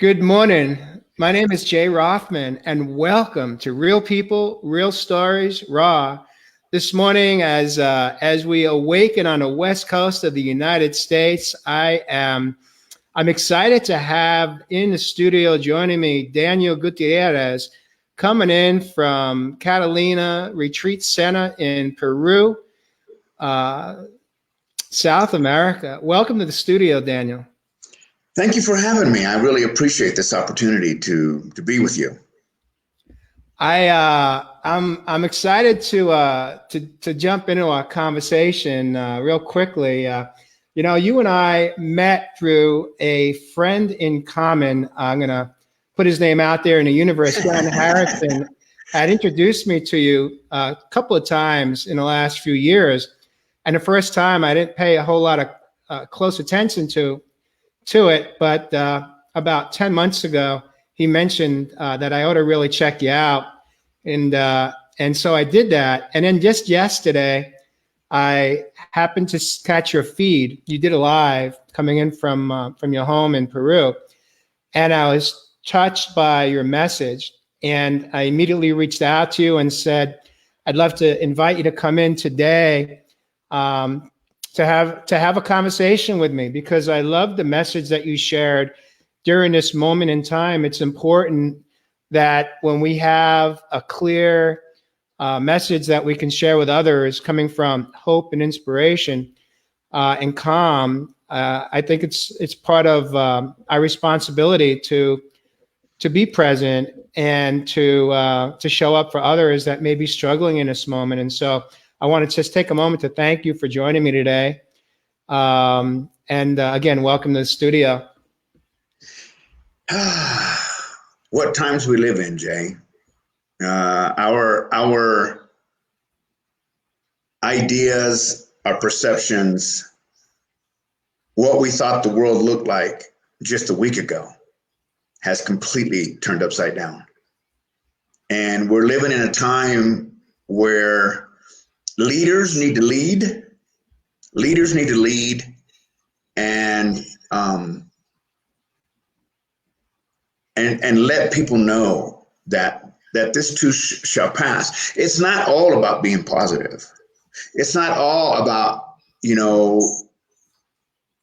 Good morning. My name is Jay Rothman, and welcome to Real People, Real Stories, Raw. This morning, as we awaken on the west coast of the United States, I'm excited to have in the studio joining me Daniel Gutierrez, coming in from Catalina Retreat Center in Peru, South America. Welcome to the studio, Daniel. Thank you for having me. I really appreciate this opportunity to be with you. I'm excited to jump into our conversation real quickly. You and I met through a friend in common. I'm gonna put his name out there in the universe. John Harrison had introduced me to you a couple of times in the last few years, and the first time I didn't pay a whole lot of close attention to it, but about 10 months ago, he mentioned that I ought to really check you out. And so I did that. And then just yesterday, I happened to catch your feed. You did a live coming in from your home in Peru. And I was touched by your message. And I immediately reached out to you and said, I'd love to invite you to come in today to have a conversation with me, because I love the message that you shared during this moment in time. It's important that when we have a clear message that we can share with others coming from hope and inspiration and calm, I think it's part of our responsibility to be present and to show up for others that may be struggling in this moment. And so I want to just take a moment to thank you for joining me today. And again, welcome to the studio. What times we live in, Jay. Our ideas, our perceptions, what we thought the world looked like just a week ago has completely turned upside down. And we're living in a time where leaders need to lead and let people know that this too shall pass. It's not all about being positive. It's not all about,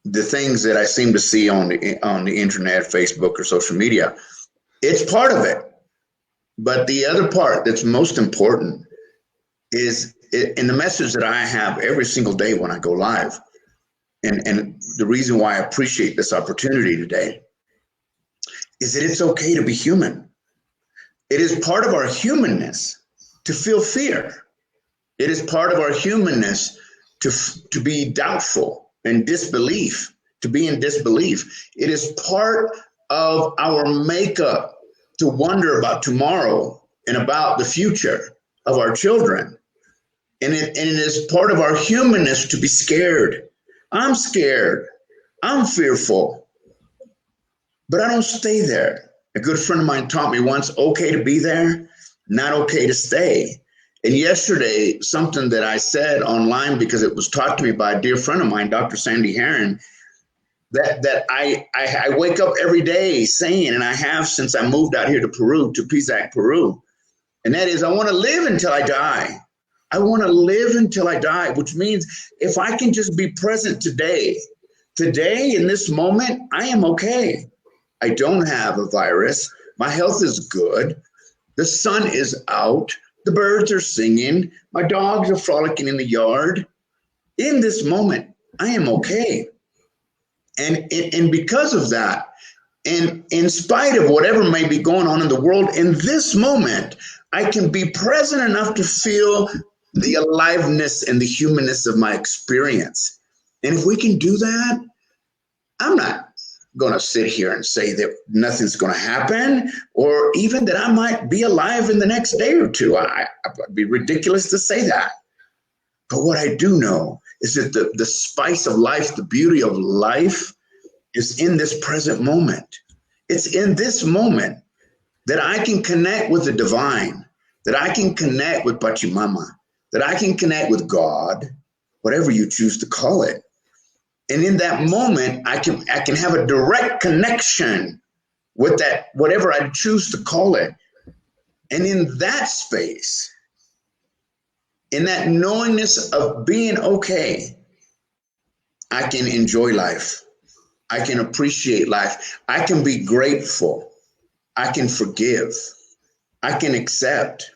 the things that I seem to see on the internet, Facebook, or social media. It's part of it. But the other part that's most important is in the message that I have every single day when I go live. And the reason why I appreciate this opportunity today is that it's okay to be human. It is part of our humanness to feel fear. It is part of our humanness to be doubtful and disbelief, to be in disbelief. It is part of our makeup to wonder about tomorrow and about the future of our children. And it is part of our humanness to be scared. I'm scared. I'm fearful. But I don't stay there. A good friend of mine taught me once, okay to be there, not okay to stay. And yesterday, something that I said online, because it was taught to me by a dear friend of mine, Dr. Sandy Heron, that I wake up every day saying, and I have since I moved out here to Peru, to Pisac, Peru, and that is, I want to live until I die. I want to live until I die, which means if I can just be present today in this moment, I am okay. I don't have a virus. My health is good. The sun is out. The birds are singing. My dogs are frolicking in the yard. In this moment, I am okay. And because of that, and in spite of whatever may be going on in the world, in this moment, I can be present enough to feel the aliveness and the humanness of my experience. And if we can do that, I'm not going to sit here and say that nothing's going to happen, or even that I might be alive in the next day or two. It'd be ridiculous to say that. But what I do know is that the spice of life, the beauty of life, is in this present moment. It's in this moment that I can connect with the divine, that I can connect with Pachamama, that I can connect with God, whatever you choose to call it. And in that moment, I can have a direct connection with that, whatever I choose to call it. And in that space, in that knowingness of being okay, I can enjoy life. I can appreciate life. I can be grateful. I can forgive. I can accept.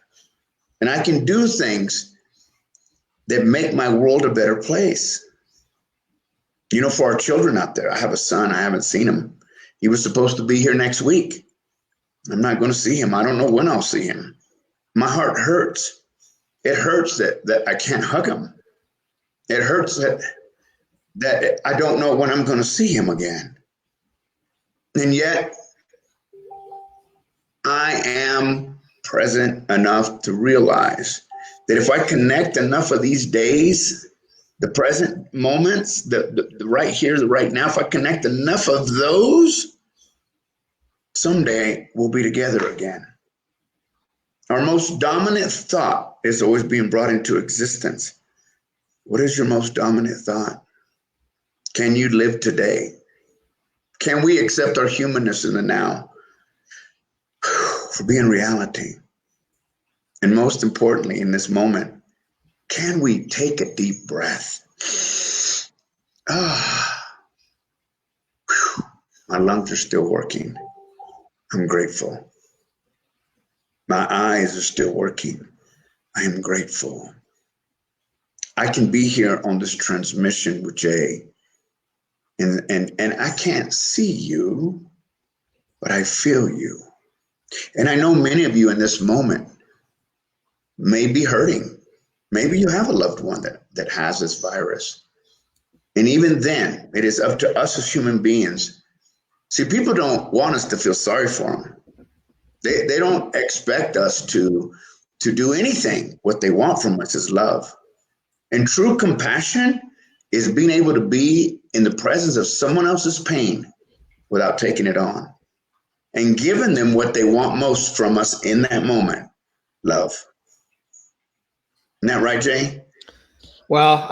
And I can do things that make my world a better place. You know, for our children out there, I have a son. I haven't seen him. He was supposed to be here next week. I'm not going to see him. I don't know when I'll see him. My heart hurts. It hurts that I can't hug him. It hurts that I don't know when I'm going to see him again. And yet, I am present enough to realize that if I connect enough of these days, the present moments, the right here, the right now, if I connect enough of those, someday we'll be together again. Our most dominant thought is always being brought into existence. What is your most dominant thought? Can you live today? Can we accept our humanness in the now for being reality? And most importantly, in this moment, can we take a deep breath? My lungs are still working. I'm grateful. My eyes are still working. I am grateful. I can be here on this transmission with Jay, and I can't see you, but I feel you. And I know many of you in this moment may be hurting. Maybe you have a loved one that has this virus. And even then, it is up to us as human beings. See, people don't want us to feel sorry for them. They don't expect us to do anything. What they want from us is love. And true compassion is being able to be in the presence of someone else's pain without taking it on and giving them what they want most from us in that moment, love. Isn't that right, Jay? Well,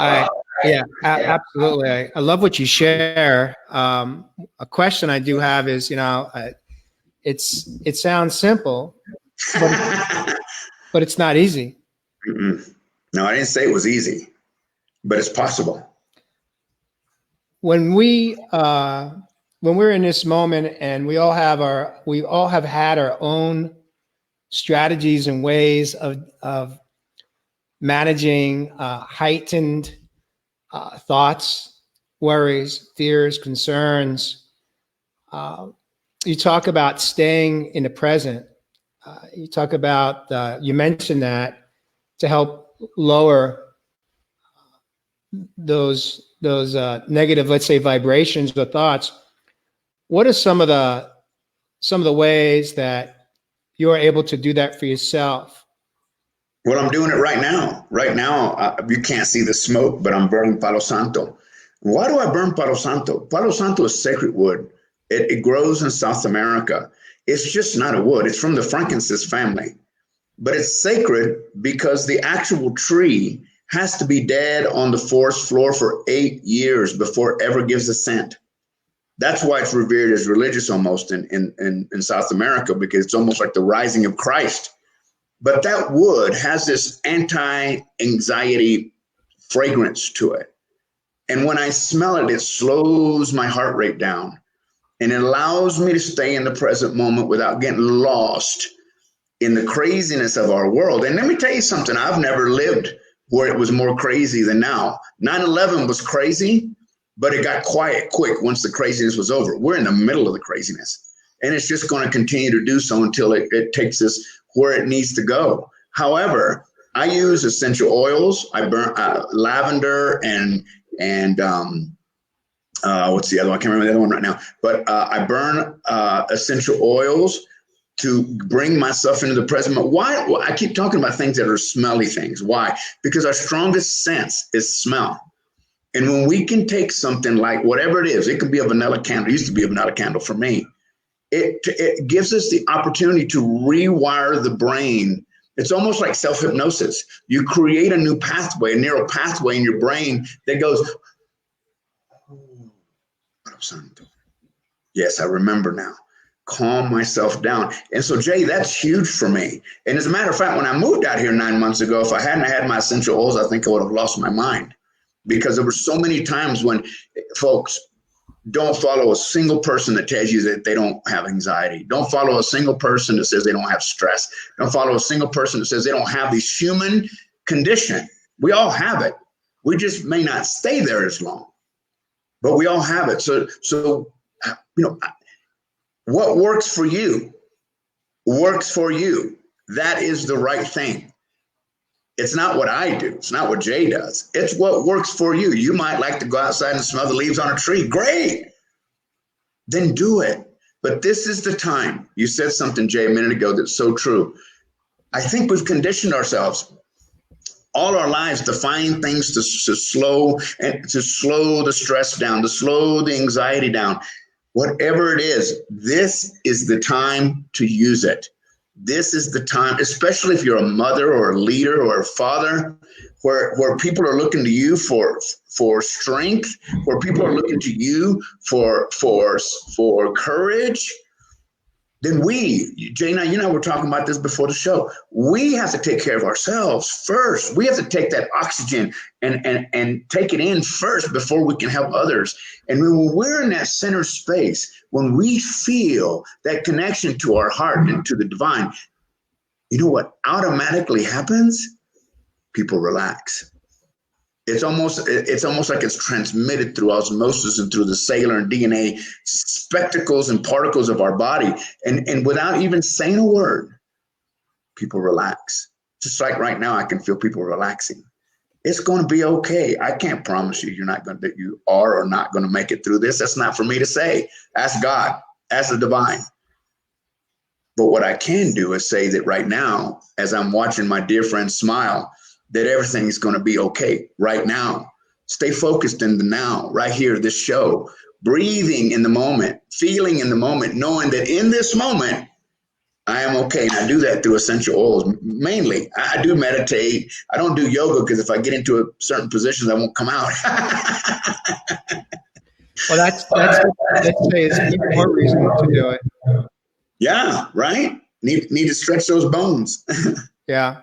absolutely. I love what you share. A question I do have is, it sounds simple, but it's not easy. Mm-mm. No, I didn't say it was easy, but it's possible. When we're in this moment, and we all have had our own strategies and ways of managing heightened thoughts, worries, fears, concerns. You talk about staying in the present. You talk about, you mentioned that to help lower those negative, let's say, vibrations or thoughts. What are some of the ways that you're able to do that for yourself? Well, I'm doing it right now. Right now, you can't see the smoke, but I'm burning Palo Santo. Why do I burn Palo Santo? Palo Santo is sacred wood. It grows in South America. It's just not a wood. It's from the frankincense family. But it's sacred because the actual tree has to be dead on the forest floor for 8 years before it ever gives a scent. That's why it's revered as religious almost in South America, because it's almost like the rising of Christ. But that wood has this anti-anxiety fragrance to it. And when I smell it, it slows my heart rate down. And it allows me to stay in the present moment without getting lost in the craziness of our world. And let me tell you something, I've never lived where it was more crazy than now. 9/11 was crazy, but it got quiet quick once the craziness was over. We're in the middle of the craziness. And it's just going to continue to do so until it takes us where it needs to go. However, I use essential oils. I burn lavender and what's the other one? I can't remember the other one right now. But I burn essential oils to bring myself into the present moment. Why? Well, I keep talking about things that are smelly things. Why? Because our strongest sense is smell. And when we can take something like whatever it is, it can be a vanilla candle. It used to be a vanilla candle for me. It gives us the opportunity to rewire the brain. It's almost like self-hypnosis. You create a new pathway, a neural pathway in your brain that goes, oh, yes, I remember now. calm myself down. And so, Jay, that's huge for me. And as a matter of fact, when I moved out here 9 months ago, if I hadn't had my essential oils, I think I would have lost my mind, because there were so many times when, folks, don't follow a single person that tells you that they don't have anxiety. Don't follow a single person that says they don't have stress. Don't follow a single person that says they don't have this human condition. We all have it. We just may not stay there as long, but we all have it. So what works for you works for you. That is the right thing. It's not what I do. It's not what Jay does. It's what works for you. You might like to go outside and smell the leaves on a tree. Great. Then do it. But this is the time. You said something, Jay, a minute ago that's so true. I think we've conditioned ourselves all our lives to find things to slow the stress down, to slow the anxiety down. Whatever it is, this is the time to use it. This is the time, especially if you're a mother or a leader or a father, where people are looking to you for strength, where people are looking to you for courage. Then Jay and I, you know, we're talking about this before the show. We have to take care of ourselves first. We have to take that oxygen and take it in first before we can help others. And when we're in that center space, when we feel that connection to our heart and to the divine, you know what automatically happens? People relax. It's almost like it's transmitted through osmosis and through the cellular and DNA spectacles and particles of our body. And without even saying a word, people relax. Just like right now, I can feel people relaxing. It's going to be okay. I can't promise you that you are or not going to make it through this. That's not for me to say. Ask God, ask the divine. But what I can do is say that right now, as I'm watching my dear friend smile, that everything is going to be okay right now. Stay focused in the now, right here, this show, breathing in the moment, feeling in the moment, knowing that in this moment, I am okay. And I do that through essential oils. Mainly, I do meditate. I don't do yoga because if I get into a certain positions, I won't come out. Well, let's say it's even more reason to do it. Yeah, right? Need to stretch those bones. Yeah.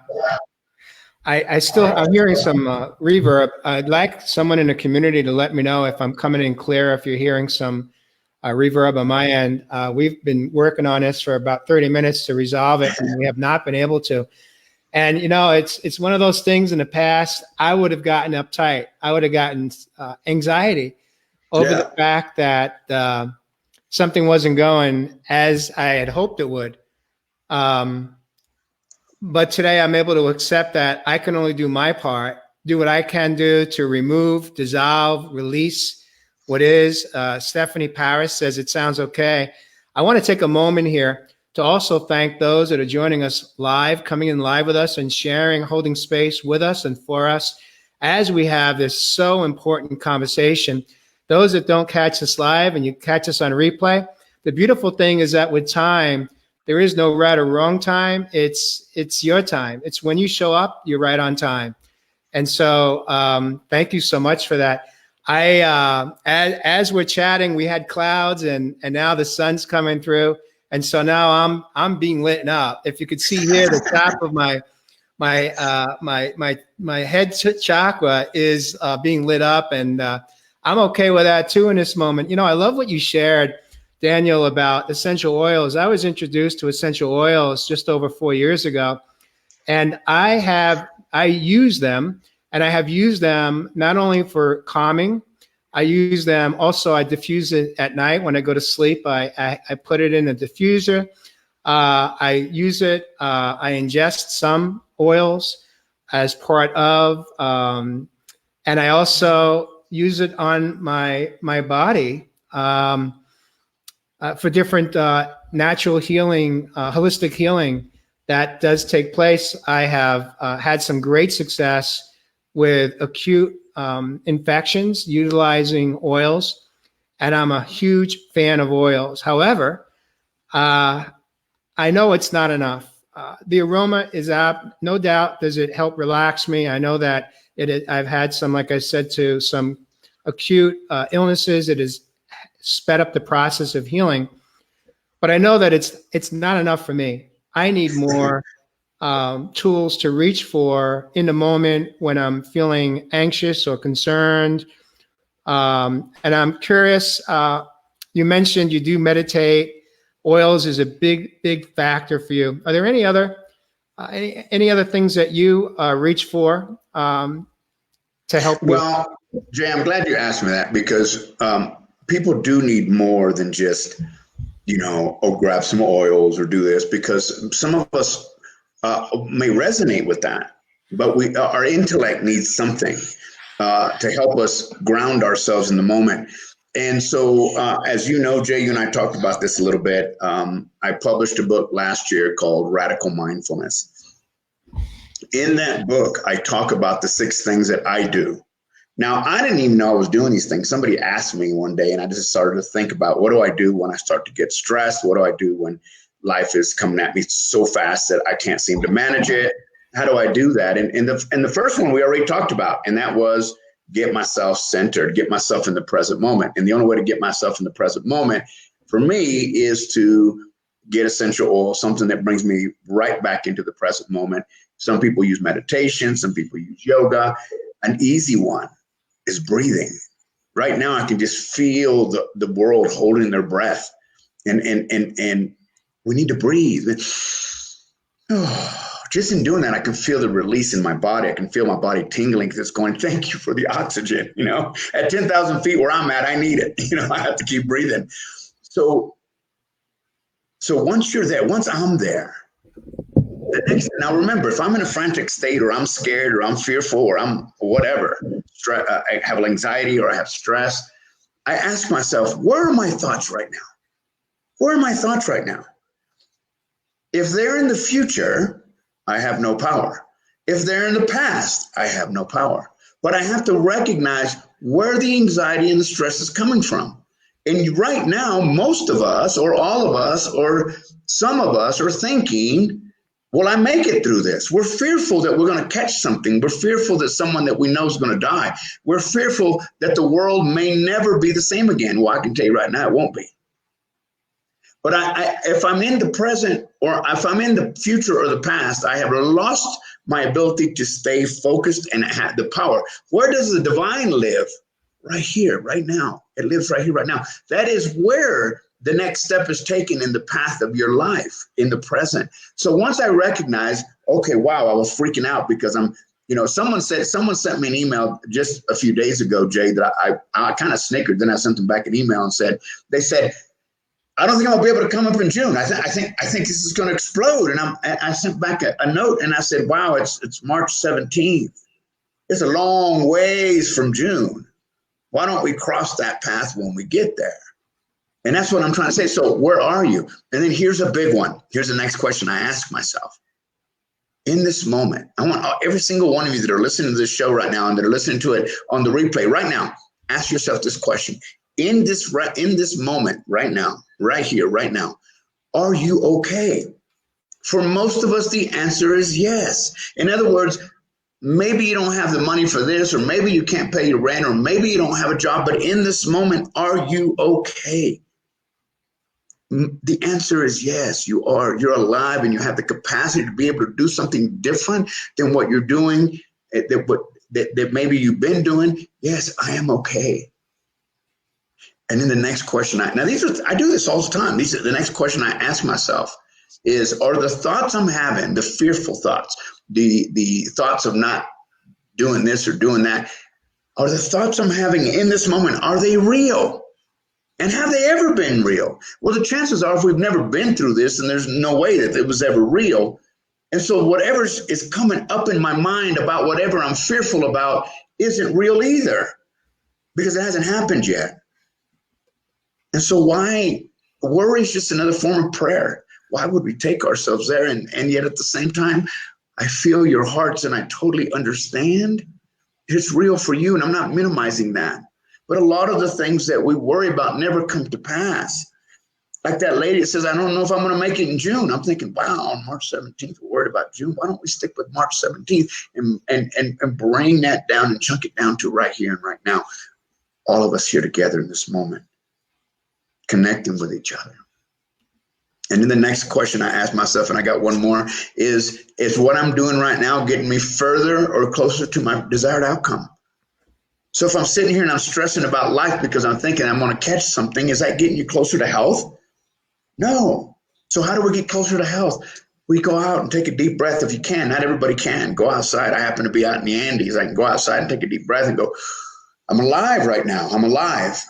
I'm hearing some reverb. I'd like someone in the community to let me know if I'm coming in clear, if you're hearing some reverb on my end. We've been working on this for about 30 minutes to resolve it, and we have not been able to. And, you know, it's one of those things in the past, I would have gotten uptight. I would have gotten anxiety over the fact that something wasn't going as I had hoped it would. But today I'm able to accept that I can only do my part, do what I can do to remove, dissolve, release what is. Stephanie Paris says it sounds okay. I want to take a moment here to also thank those that are joining us live, coming in live with us and sharing, holding space with us and for us as we have this so important conversation. Those that don't catch us live and you catch us on replay, the beautiful thing is that with time, there is no right or wrong time. It's your time. It's when you show up, you're right on time. And so thank you so much for that. As we're chatting, we had clouds and now the sun's coming through. And so now I'm being lit up. If you could see here, the top of my head chakra is being lit up, and I'm okay with that too in this moment. You know, I love what you shared, Daniel, about essential oils. I was introduced to essential oils just over 4 years ago, and I use them, and I have used them not only for calming. I use them also. I diffuse it at night when I go to sleep. I put it in a diffuser. I use it. I ingest some oils as part of, and I also use it on my body for different natural healing, holistic healing that does take place. I have had some great success with acute infections utilizing oils, and I'm a huge fan of oils. However, I know it's not enough. The aroma is up. No doubt, does it help relax me? I know that I've had some, like I said, to some acute illnesses. It has sped up the process of healing. but I know that it's not enough for me. I need more tools to reach for in the moment when I'm feeling anxious or concerned. And I'm curious, you mentioned you do meditate. Oils is a big factor for you. Are there any other things that you reach for to help you? Well, Jay, I'm glad you asked me that because people do need more than just, grab some oils or do this, because some of us may resonate with that, but our intellect needs something to help us ground ourselves in the moment. And so, as you know, Jay, you and I talked about this a little bit. I published a book last year called Radical Mindfulness. In that book, I talk about the 6 things that I do. Now, I didn't even know I was doing these things. Somebody asked me one day, and I just started to think about, what do I do when I start to get stressed? What do I do when life is coming at me so fast that I can't seem to manage it? How do I do that? And the first one we already talked about, and that was get myself centered, get myself in the present moment. And the only way to get myself in the present moment for me is to get essential oil, something that brings me right back into the present moment. Some people use meditation, some people use yoga. An easy one is breathing. Right now, I can just feel the world holding their breath, and we need to breathe. Just in doing that, I can feel the release in my body. I can feel my body tingling because it's going, thank you for the oxygen. At 10,000 feet where I'm at, I need it. I have to keep breathing. So once you're there, once I'm there, now remember, if I'm in a frantic state, or I'm scared, or I'm fearful, or I'm whatever, I have anxiety or I have stress, I ask myself, where are my thoughts right now? Where are my thoughts right now? If they're in the future, I have no power. If they're in the past, I have no power. But I have to recognize where the anxiety and the stress is coming from. And right now, most of us, or all of us, or some of us are thinking, will I make it through this? We're fearful that we're going to catch something. We're fearful that someone that we know is going to die. We're fearful that the world may never be the same again. Well, I can tell you right now, it won't be. But if I'm in the present, or if I'm in the future or the past, I have lost my ability to stay focused and have the power. Where does the divine live? Right here, right now. It lives right here, right now. That is where the next step is taken in the path of your life, in the present. So once I recognize, okay, wow, I was freaking out because someone sent me an email just a few days ago, Jay, that I kind of snickered. Then I sent them back an email and they said, I don't think I'll be able to come up in June. I think this is going to explode. And I sent back a note and I said, wow, it's March 17th. It's a long ways from June. Why don't we cross that path when we get there? And that's what I'm trying to say. So where are you? And then here's a big one. Here's the next question I ask myself. In this moment, I want every single one of you that are listening to this show right now and that are listening to it on the replay right now, ask yourself this question. In this moment right now, right here, right now, are you okay? For most of us, the answer is yes. In other words, maybe you don't have the money for this, or maybe you can't pay your rent, or maybe you don't have a job, but in this moment, are you okay? The answer is yes, you are. You're alive and you have the capacity to be able to do something different than what you're doing, that maybe you've been doing. Yes, I am okay. And then the next question, I do this all the time. The next question I ask myself is, are the thoughts I'm having, the fearful thoughts, the thoughts of not doing this or doing that, are the thoughts I'm having in this moment, are they real? And have they ever been real? Well, the chances are, if we've never been through this, and there's no way that it was ever real. And so whatever is coming up in my mind about whatever I'm fearful about isn't real either, because it hasn't happened yet. And so why? Worry is just another form of prayer. Why would we take ourselves there? And yet at the same time, I feel your hearts and I totally understand. It's real for you, and I'm not minimizing that. But a lot of the things that we worry about never come to pass. Like that lady that says, I don't know if I'm going to make it in June. I'm thinking, wow, on March 17th, we're worried about June. Why don't we stick with March 17th and bring that down and chunk it down to right here and right now. All of us here together in this moment, connecting with each other. And then the next question I ask myself, and I got one more, is what I'm doing right now getting me further or closer to my desired outcome? So if I'm sitting here and I'm stressing about life because I'm thinking I'm going to catch something, is that getting you closer to health? No. So how do we get closer to health? We go out and take a deep breath if you can. Not everybody can. Go outside. I happen to be out in the Andes. I can go outside and take a deep breath and go, I'm alive right now. I'm alive.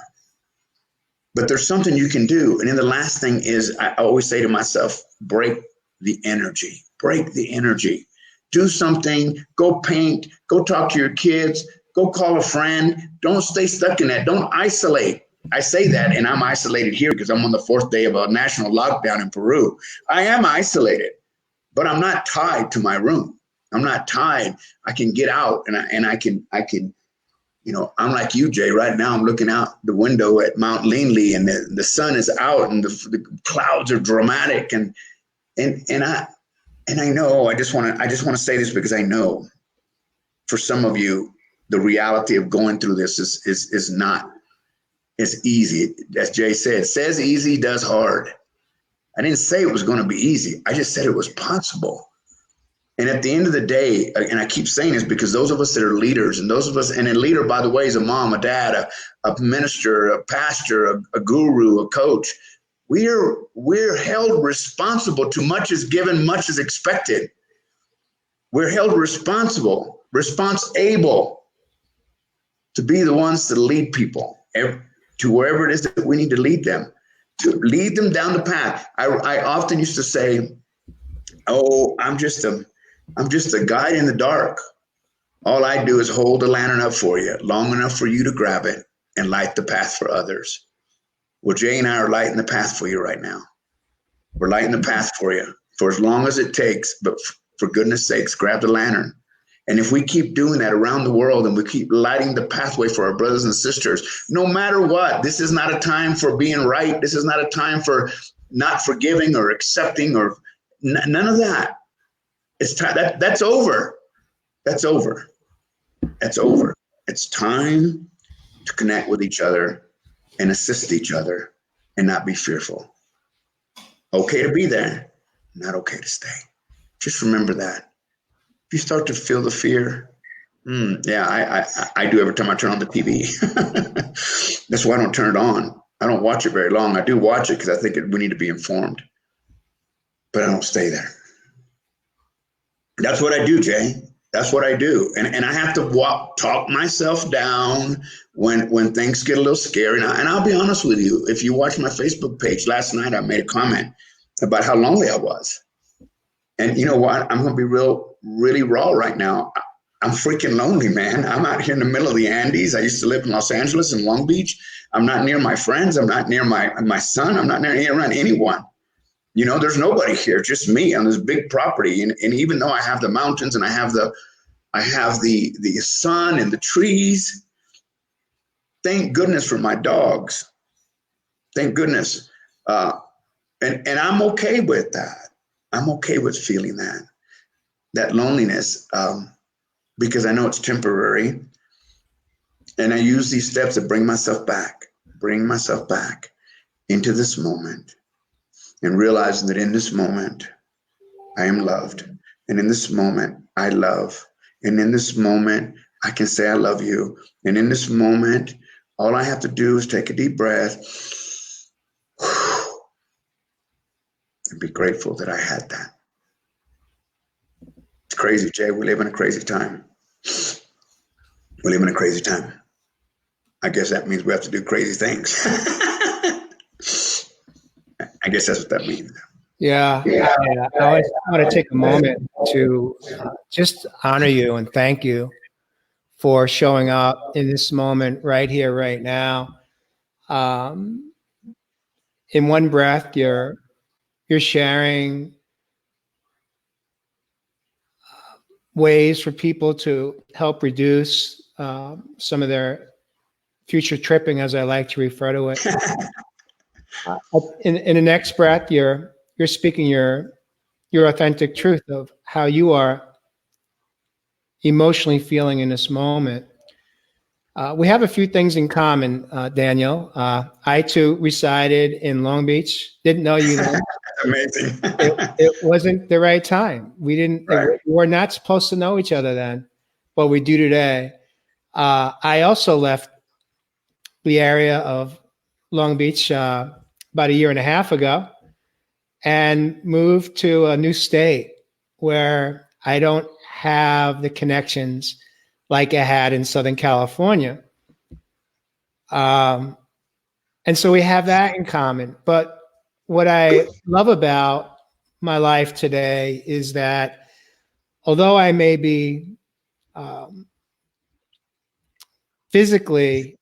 But there's something you can do. And then the last thing is, I always say to myself, break the energy. Break the energy. Do something. Go paint. Go talk to your kids. Go call a friend. Don't stay stuck in that. Don't isolate. I say that, and I'm isolated here because I'm on the 4th day of a national lockdown in Peru. I am isolated, but I'm not tied to my room. I'm not tied. I can get out, and I can. You know, I'm like you, Jay. Right now, I'm looking out the window at Mount Linley, and the sun is out, and the clouds are dramatic, and I know. I just want to say this because I know, for some of you, the reality of going through this is not as easy. As Jay says easy, does hard. I didn't say it was going to be easy. I just said it was possible. And at the end of the day, and I keep saying this because those of us that are leaders, and those of us, and a leader, by the way, is a mom, a dad, a minister, a pastor, a guru, a coach. We're held responsible. Too much is given, much is expected. We're held responsible to be the ones to lead people to wherever it is that we need to lead them, to lead them down the path. I often used to say, oh, I'm just a guide in the dark. All I do is hold the lantern up for you long enough for you to grab it and light the path for others. Well, Jay and I are lighting the path for you right now. We're lighting the path for you for as long as it takes, but for goodness sakes, grab the lantern. And if we keep doing that around the world and we keep lighting the pathway for our brothers and sisters, no matter what, this is not a time for being right. This is not a time for not forgiving or accepting or none of that. It's time. That's over. That's over. That's over. It's time to connect with each other and assist each other and not be fearful. Okay to be there, not okay to stay. Just remember that. If you start to feel the fear, I do every time I turn on the TV. That's why I don't turn it on. I don't watch it very long. I do watch it because I think we need to be informed, but I don't stay there. That's what I do, Jay. That's what I do. And I have to talk myself down when things get a little scary. And I'll be honest with you. If you watch my Facebook page, last night I made a comment about how lonely I was. And you know what? I'm going to be really raw right now. I'm freaking lonely, man. I'm out here in the middle of the Andes. I used to live in Los Angeles and Long Beach. I'm not near my friends. I'm not near my son. I'm not near around anyone. You know, there's nobody here, just me on this big property. And even though I have the mountains and I have the sun and the trees, thank goodness for my dogs. Thank goodness. And I'm okay with that. I'm okay with feeling that loneliness because I know it's temporary. And I use these steps to bring myself back into this moment and realizing that in this moment, I am loved. And in this moment, I love. And in this moment, I can say I love you. And in this moment, all I have to do is take a deep breath and be grateful that I had that. It's crazy, Jay. We live in a crazy time. We live in a crazy time. I guess that means we have to do crazy things. I guess that's what that means. Yeah. I want to take a moment to just honor you and thank you for showing up in this moment right here, right now. In one breath, you're sharing ways for people to help reduce some of their future tripping, as I like to refer to it. In the next breath, you're speaking your authentic truth of how you are emotionally feeling in this moment. We have a few things in common, Daniel. I too resided in Long Beach. Didn't know you then. amazing. It wasn't the right time. Right. We were not supposed to know each other then, but we do today. I also left the area of Long Beach about a year and a half ago and moved to a new state where I don't have the connections like I had in Southern California. And so we have that in common. But what I love about my life today is that although I may be physically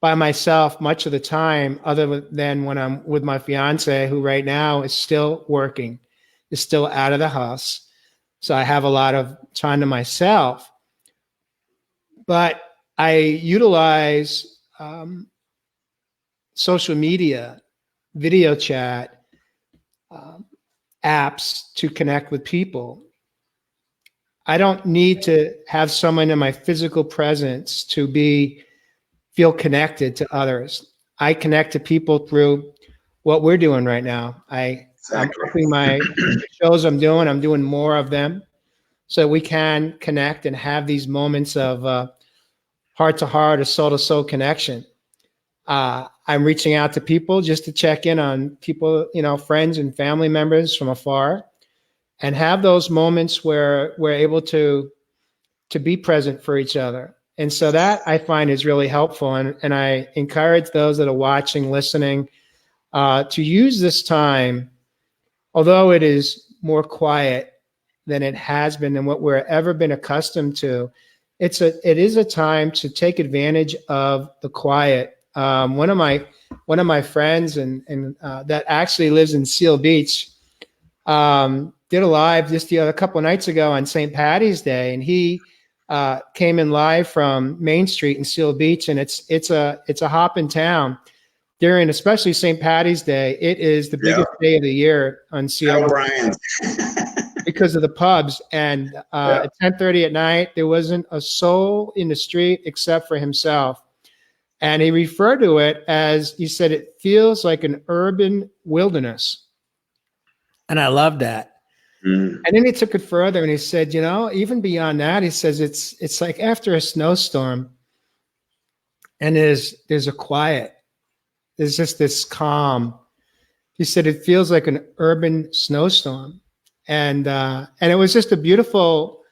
by myself much of the time, other than when I'm with my fiance, who right now is still working, is still out of the house. So I have a lot of time to myself. But I utilize social media, video chat, apps to connect with people. I don't need to have someone in my physical presence to feel connected to others. I connect to people through what we're doing right now. I'm upping my shows I'm doing more of them so we can connect and have these moments of heart to heart or soul to soul connection. I'm reaching out to people just to check in on people, friends and family members from afar, and have those moments where we're able to be present for each other. And so that I find is really helpful. And I encourage those that are watching, listening, to use this time, although it is more quiet than it has been and what we're ever been accustomed to. It is a time to take advantage of the quiet. One of my friends and that actually lives in Seal Beach did a live just a couple of nights ago on St. Patty's Day, and he came in live from Main Street in Seal Beach, and it's a hopping town during especially St. Patty's Day. It is the biggest day of the year on Seal Beach because of the pubs. And at 10:30 at night, there wasn't a soul in the street except for himself. And he referred to it as, he said, it feels like an urban wilderness. And I love that. And then he took it further and he said, even beyond that, he says, it's like after a snowstorm and there's a quiet, there's just this calm. He said, it feels like an urban snowstorm. And it was just a beautiful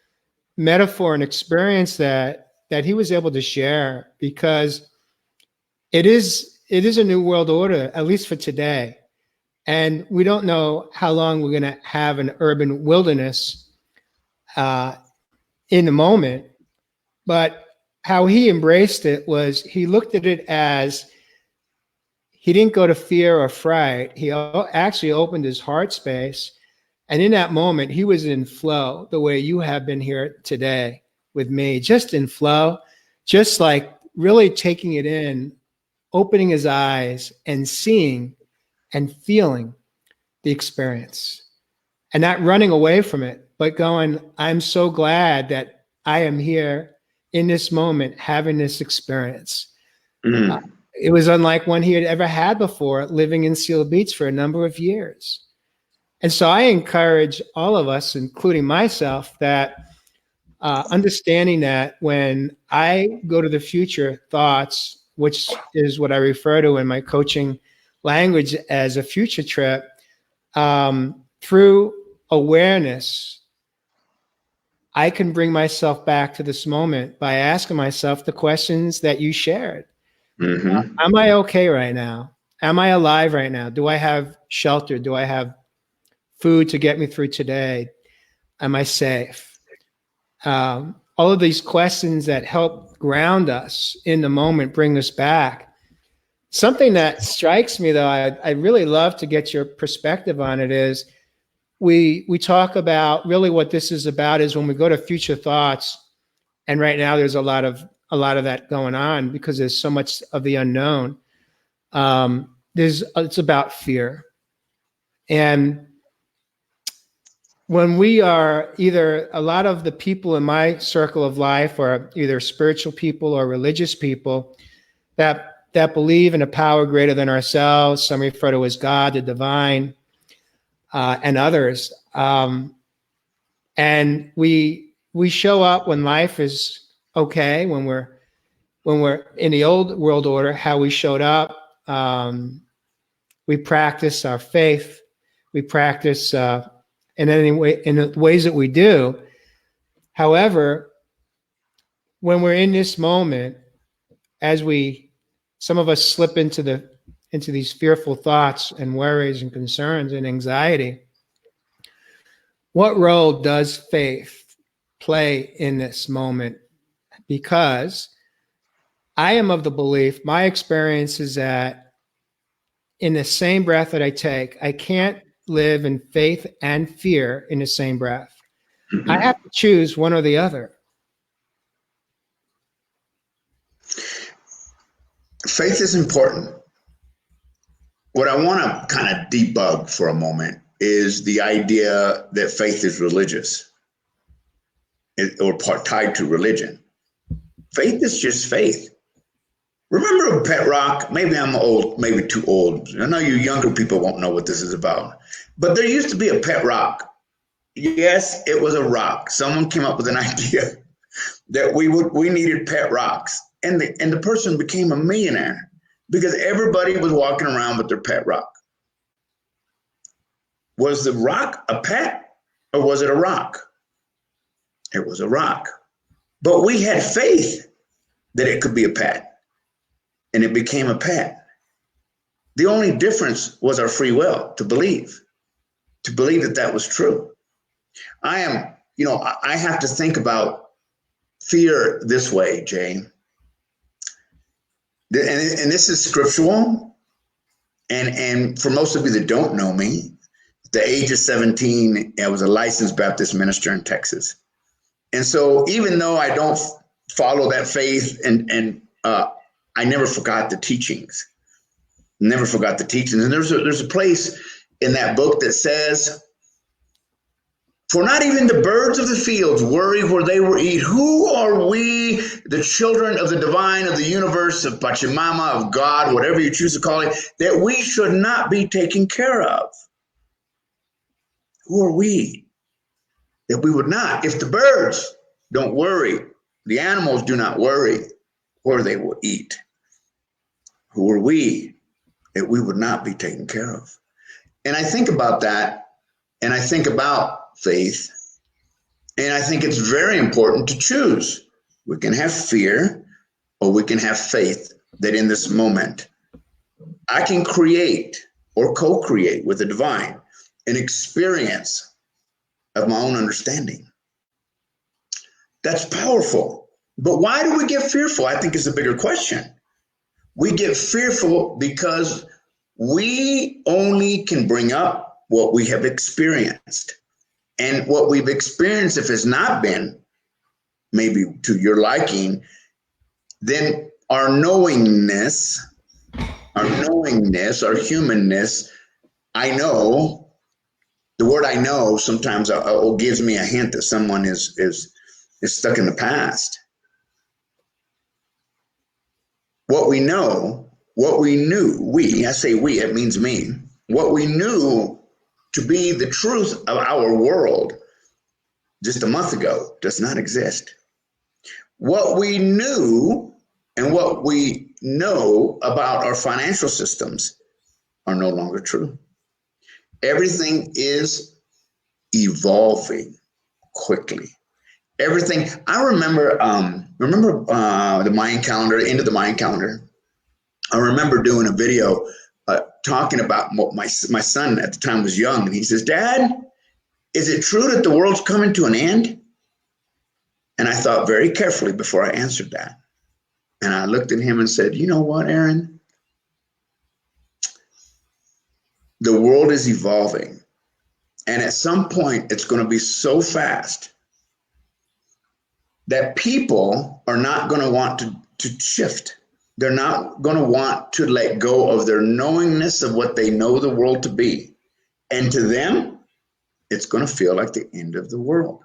metaphor and experience that he was able to share, because it is a new world order, at least for today. And we don't know how long we're going to have an urban wilderness in the moment. But how he embraced it was he looked at it as he didn't go to fear or fright. He actually opened his heart space. And in that moment, he was in flow, the way you have been here today with me, just in flow, just like really taking it in, opening his eyes and seeing and feeling the experience and not running away from it, but going, I'm so glad that I am here in this moment, having this experience. It was unlike one he had ever had before, living in Seal Beach for a number of years. And so I encourage all of us, including myself, that understanding that when I go to the future thoughts, which is what I refer to in my coaching language as a future trip, through awareness, I can bring myself back to this moment by asking myself the questions that you shared. Am I okay right now? Am I alive right now? Do I have shelter? Do I have food to get me through today? Am I safe? All of these questions that help ground us in the moment, bring us back. Something that strikes me, though, I'd really love to get your perspective on it, is we talk about really what this is about is when we go to future thoughts, and right now there's a lot of that going on because there's so much of the unknown. It's about fear. And when we are either, a lot of the people in my circle of life are either spiritual people or religious people that believe in a power greater than ourselves. Some refer to as God, the divine. and others. And we show up when life is okay, when we're in the old world order, how we showed up. We practice our faith. We practice in the ways that we do. However, when we're in this moment, as some of us slip into these fearful thoughts and worries and concerns and anxiety, what role does faith play in this moment? Because I am of the belief, my experience is that in the same breath that I take, I can't live in faith and fear in the same breath. Mm-hmm. I have to choose one or the other. Faith is important. What I want to kind of debug for a moment is the idea that faith is religious or tied to religion. Faith is just faith. Remember a pet rock? Maybe I'm old, maybe too old. I know you younger people won't know what this is about. But there used to be a pet rock. Yes, it was a rock. Someone came up with an idea that we needed pet rocks. And the person became a millionaire because everybody was walking around with their pet rock. Was the rock a pet or was it a rock? It was a rock. But we had faith that it could be a pet, and it became a pet. The only difference was our free will to believe that that was true. I have to think about fear this way, Jay. And this is scriptural. And for most of you that don't know me, at the age of 17, I was a licensed Baptist minister in Texas. And so even though I don't follow that faith, and I never forgot the teachings. Never forgot the teachings. And there's a place in that book that says, for not even the birds of the fields worry where they will eat. Who are we, the children of the divine, of the universe, of Pachamama, of God, whatever you choose to call it, that we should not be taken care of? Who are we that we would not? If the birds don't worry, the animals do not worry where they will eat, who are we that we would not be taken care of? And I think about that, and I think about faith, and I think it's very important to choose. We can have fear or we can have faith that in this moment I can create or co-create with the divine an experience of my own understanding. That's powerful. But why do we get fearful? I think is a bigger question. We get fearful because we only can bring up what we have experienced. And what we've experienced, if it's not been maybe to your liking, then our knowingness, our humanness, I know, the word I know sometimes gives me a hint that someone is stuck in the past. What we know, what we knew, I say we, it means me, what we knew to be the truth of our world just a month ago does not exist. What we knew and what we know about our financial systems are no longer true. Everything is evolving quickly. Everything. I remember the Mayan calendar, the end of the Mayan calendar. I remember doing a video talking about what my son at the time was young, and he says, "Dad, is it true that the world's coming to an end?" And I thought very carefully before I answered that. And I looked at him and said, "You know what, Aaron? The world is evolving. And at some point, it's going to be so fast that people are not going to want to shift. They're not going to want to let go of their knowingness of what they know the world to be. And to them, it's going to feel like the end of the world.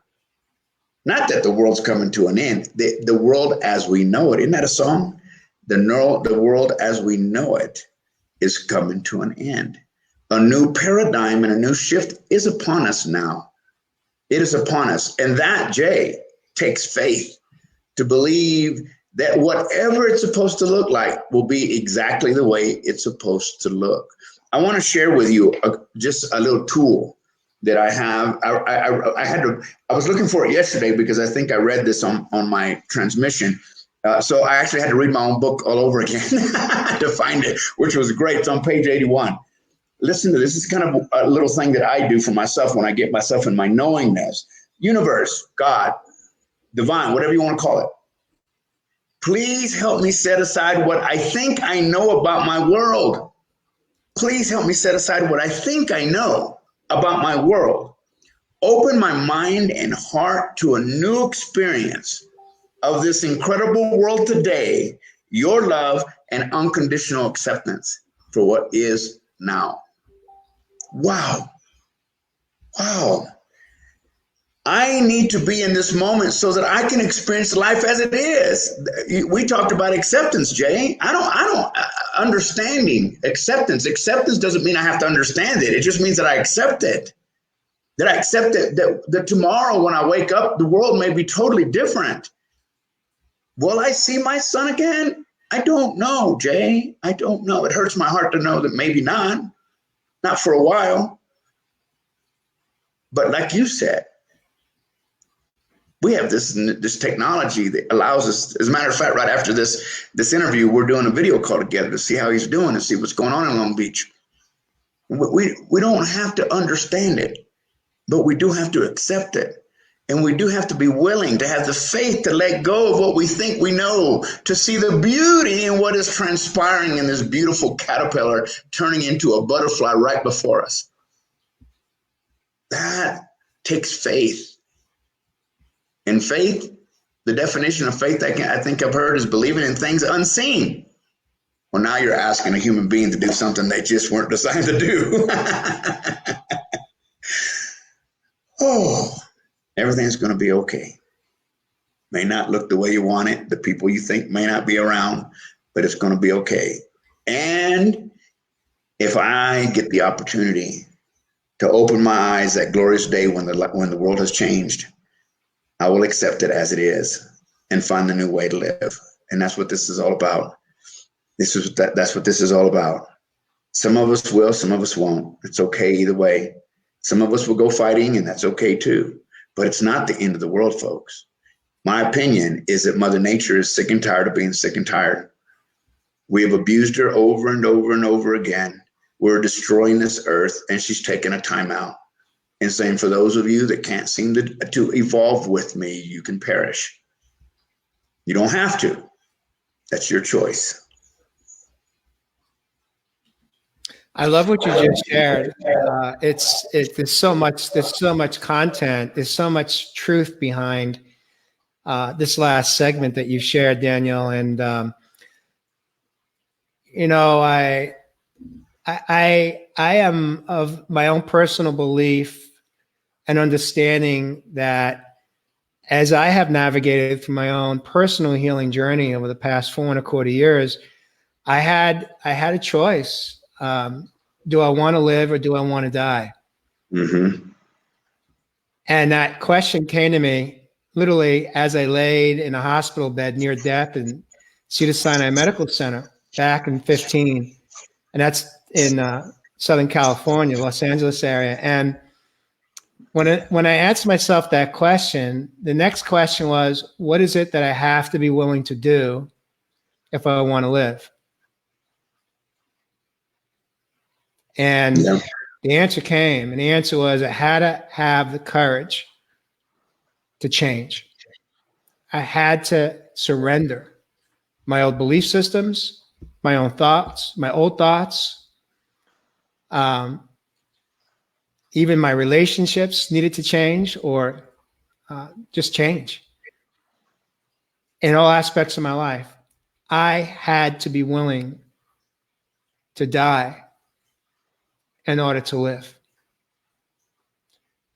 Not that the world's coming to an end. The world as we know it. Isn't that a song? The world as we know it is coming to an end. A new paradigm and a new shift is upon us now. It is upon us. And that, Jay, takes faith to believe that whatever it's supposed to look like will be exactly the way it's supposed to look. I want to share with you just a little tool that I have. I was looking for it yesterday because I think I read this on my transmission. So I actually had to read my own book all over again to find it, which was great. It's on page 81. Listen to this. This is kind of a little thing that I do for myself when I get myself in my knowingness. Universe, God, divine, whatever you want to call it. Please help me set aside what I think I know about my world. Please help me set aside what I think I know about my world. Open my mind and heart to a new experience of this incredible world today, your love and unconditional acceptance for what is now. Wow. Wow. I need to be in this moment so that I can experience life as it is. We talked about acceptance, Jay. I don't understanding acceptance. Acceptance doesn't mean I have to understand it. It just means that I accept it. That I accept it, that tomorrow when I wake up, the world may be totally different. Will I see my son again? I don't know, Jay. I don't know. It hurts my heart to know that maybe not for a while. But like you said, we have this technology that allows us, as a matter of fact, right after this interview, we're doing a video call together to see how he's doing and see what's going on in Long Beach. We don't have to understand it, but we do have to accept it. And we do have to be willing to have the faith to let go of what we think we know, to see the beauty in what is transpiring in this beautiful caterpillar turning into a butterfly right before us. That takes faith. And faith, the definition of faith I think I've heard is believing in things unseen. Well, now you're asking a human being to do something they just weren't designed to do. Oh, everything's going to be okay. May not look the way you want it. The people you think may not be around, but it's going to be okay. And if I get the opportunity to open my eyes that glorious day when the world has changed, I will accept it as it is and find a new way to live. And that's what this is all about. That's what this is all about. Some of us will, some of us won't. It's okay either way. Some of us will go fighting, and that's okay too. But it's not the end of the world, folks. My opinion is that Mother Nature is sick and tired of being sick and tired. We have abused her over and over and over again. We're destroying this earth, and she's taking a timeout and saying, for those of you that can't seem to evolve with me, you can perish. You don't have to. That's your choice. I love what you just shared. There's so much content. There's so much truth behind this last segment that you shared, Daniel. And I am of my own personal belief and understanding that as I have navigated through my own personal healing journey over the past 4.25 years, I had a choice. Do I want to live or do I want to die? Mm-hmm. And that question came to me literally as I laid in a hospital bed near death in Cedars-Sinai Medical Center back in 2015. And that's in Southern California, Los Angeles area. And when I asked myself that question, the next question was, what is it that I have to be willing to do if I want to live? And the answer came, and the answer was I had to have the courage to change. I had to surrender my old belief systems, my own thoughts, my old thoughts. Even my relationships needed to change or just change in all aspects of my life. I had to be willing to die in order to live.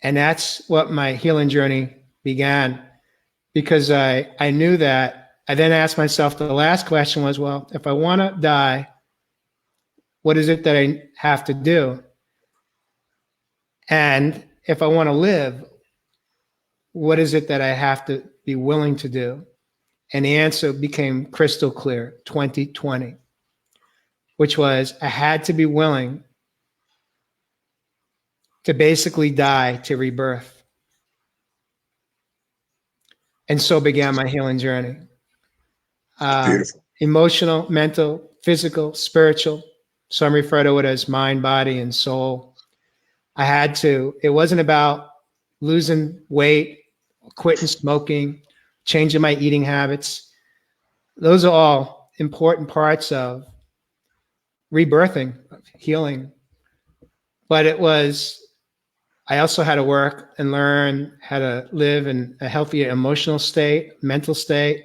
And that's what my healing journey began, because I knew that. I then asked myself, the last question was, well, if I want to die, what is it that I have to do? And if I want to live, what is it that I have to be willing to do? And the answer became crystal clear, 2020, which was I had to be willing to basically die to rebirth. And so began my healing journey. Emotional, mental, physical, spiritual. Some refer to it as mind, body, and soul. I had to. It wasn't about losing weight, quitting smoking, changing my eating habits. Those are all important parts of rebirthing, of healing. But it was, I also had to work and learn how to live in a healthier emotional state, mental state,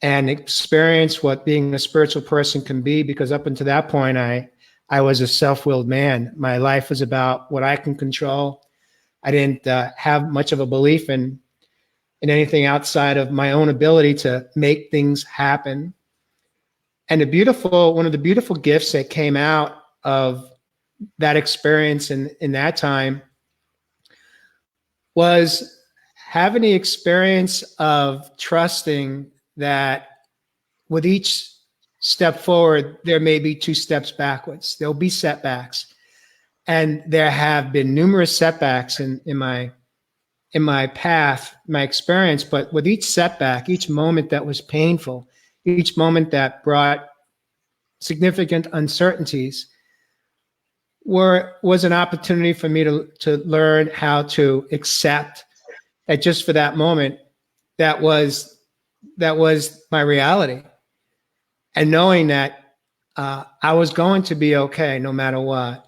and experience what being a spiritual person can be, because up until that point, I was a self-willed man. My life was about what I can control. I didn't have much of a belief in anything outside of my own ability to make things happen. And one of the beautiful gifts that came out of that experience in that time was having the experience of trusting that with each step forward, there may be 2 steps backwards. There'll be setbacks. And there have been numerous setbacks in my path, my experience, but with each setback, each moment that was painful, each moment that brought significant uncertainties, was an opportunity for me to learn how to accept that just for that moment, that was my reality. And knowing that I was going to be okay no matter what.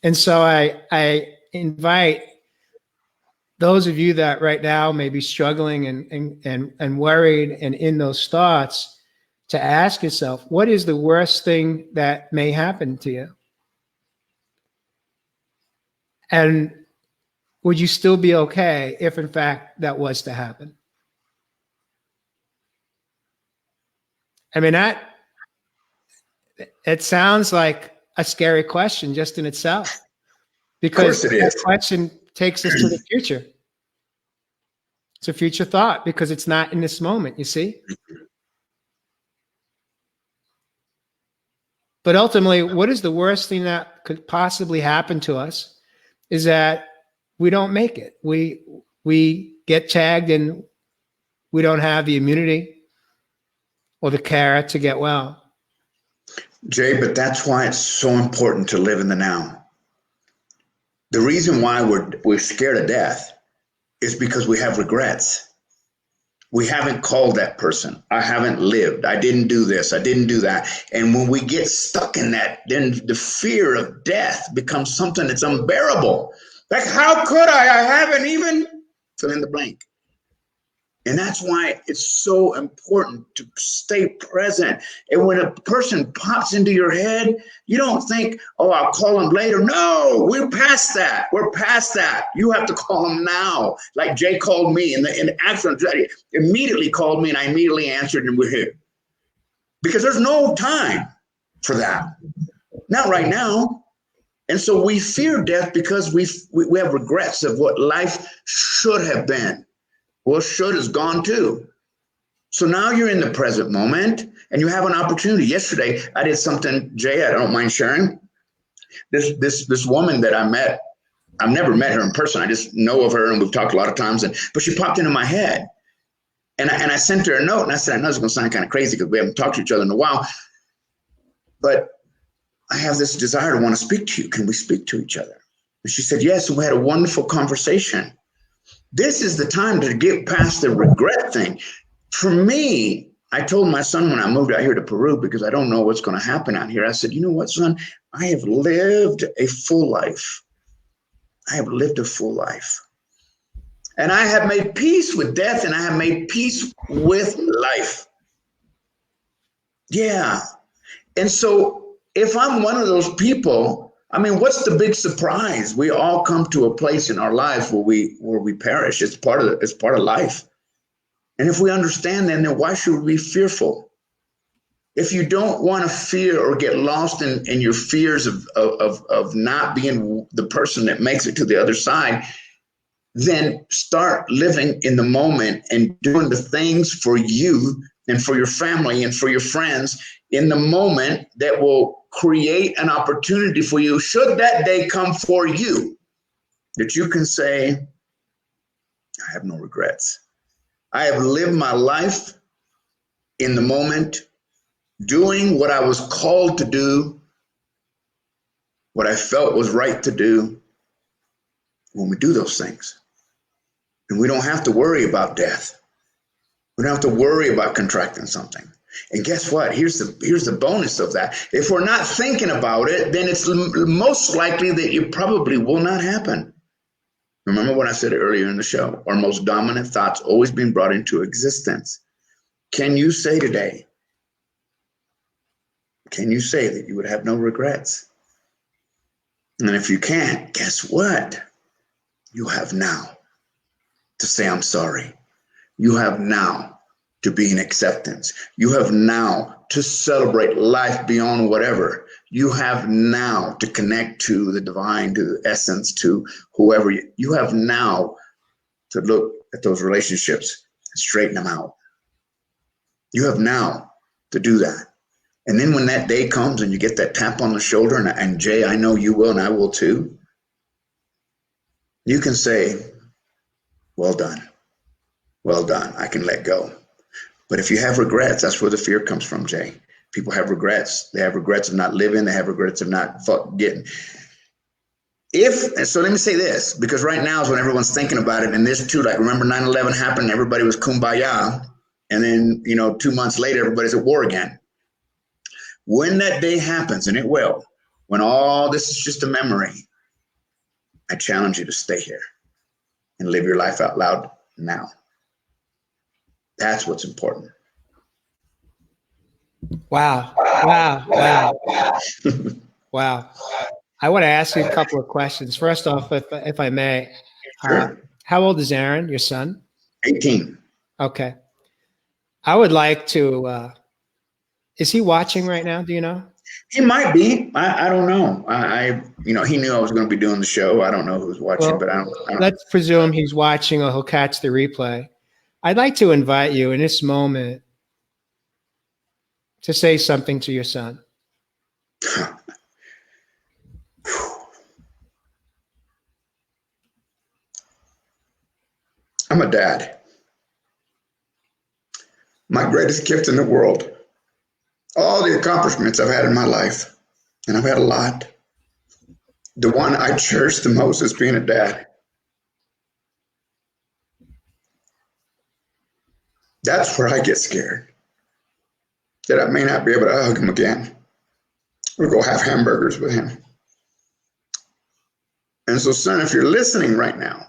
And so I invite those of you that right now may be struggling and worried and in those thoughts to ask yourself, what is the worst thing that may happen to you? And would you still be okay if in fact that was to happen? I mean, it sounds like a scary question just in itself, because that question takes us to the future. It's a future thought because it's not in this moment, you see? But ultimately, what is the worst thing that could possibly happen to us is that we don't make it. We get tagged and we don't have the immunity or the care to get well. Jay, but that's why it's so important to live in the now. The reason why we're scared of death is because we have regrets. We haven't called that person. I haven't lived. I didn't do this. I didn't do that. And when we get stuck in that, then the fear of death becomes something that's unbearable. Like, how could I? I haven't even fill in the blank. And that's why it's so important to stay present. And when a person pops into your head, you don't think, oh, I'll call him later. No, we're past that. We're past that. You have to call him now. Like Jay called me in the accident, immediately called me and I immediately answered and we're here. Because there's no time for that. Not right now. And so we fear death because we have regrets of what life should have been. Well, should is gone too. So now you're in the present moment and you have an opportunity. Yesterday, I did something, Jay, I don't mind sharing. This woman that I met, I've never met her in person. I just know of her and we've talked a lot of times. But she popped into my head. And I sent her a note and I said, I know it's going to sound kind of crazy because we haven't talked to each other in a while. But I have this desire to want to speak to you. Can we speak to each other? And she said, yes. And we had a wonderful conversation. This is the time to get past the regret thing. For me, I told my son when I moved out here to Peru, because I don't know what's going to happen out here. I said, you know what, son? I have lived a full life. I have lived a full life. And I have made peace with death and I have made peace with life. Yeah. And so if I'm one of those people, I mean, what's the big surprise? We all come to a place in our lives where we perish. It's part of life. And if we understand that, then why should we be fearful? If you don't want to fear or get lost in your fears of not being the person that makes it to the other side, then start living in the moment and doing the things for you and for your family and for your friends in the moment that will create an opportunity for you, should that day come for you, that you can say, I have no regrets. I have lived my life in the moment, doing what I was called to do, what I felt was right to do. When we do those things, and we don't have to worry about death. We don't have to worry about contracting something. And guess what? Here's the bonus of that. If we're not thinking about it, then it's most likely that it probably will not happen. Remember what I said earlier in the show, our most dominant thoughts always being brought into existence. Can you say today, can you say that you would have no regrets? And if you can't, guess what? You have now to say, I'm sorry. You have now to be in acceptance. You have now to celebrate life beyond whatever. You have now to connect to the divine, to the essence, to whoever. You have now to look at those relationships and straighten them out. You have now to do that. And then when that day comes and you get that tap on the shoulder, and Jay, I know you will and I will too, you can say, well done. Well done. I can let go. But if you have regrets, that's where the fear comes from, Jay. People have regrets. They have regrets of not living. They have regrets of not getting. So let me say this, because right now is when everyone's thinking about it. And this too, like, remember 9/11 happened, everybody was kumbaya. And then, 2 months later, everybody's at war again. When that day happens, and it will, when all this is just a memory, I challenge you to stay here and live your life out loud now. That's what's important. Wow. Wow. Wow. Wow. I want to ask you a couple of questions. First off, if I may, Sure. How old is Aaron, your son? 18. Okay. I would like to, is he watching right now? Do you know? He might be. I don't know. He knew I was going to be doing the show. I don't know who's watching, Well, but I don't. Let's presume he's watching or he'll catch the replay. I'd like to invite you in this moment to say something to your son. I'm a dad. My greatest gift in the world. All the accomplishments I've had in my life, and I've had a lot. The one I cherish the most is being a dad. That's where I get scared. That I may not be able to hug him again or go have hamburgers with him. And so, son, if you're listening right now,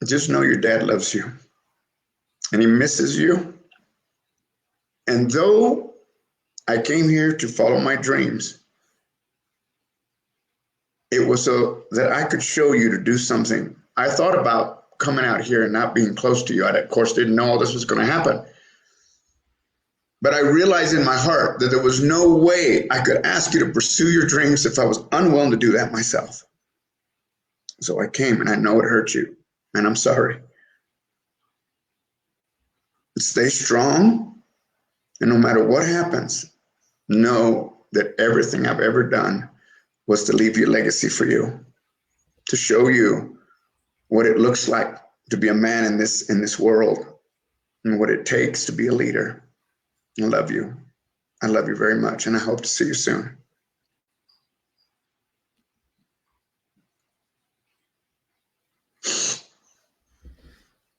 just know your dad loves you and he misses you. And though I came here to follow my dreams, it was so that I could show you to do something. I thought about coming out here and not being close to you. I, of course, didn't know all this was going to happen. But I realized in my heart that there was no way I could ask you to pursue your dreams if I was unwilling to do that myself. So I came, and I know it hurt you, and I'm sorry. Stay strong, and no matter what happens, know that everything I've ever done was to leave your legacy for you, to show you what it looks like to be a man in this world and what it takes to be a leader. I love you. I love you very much, and I hope to see you soon.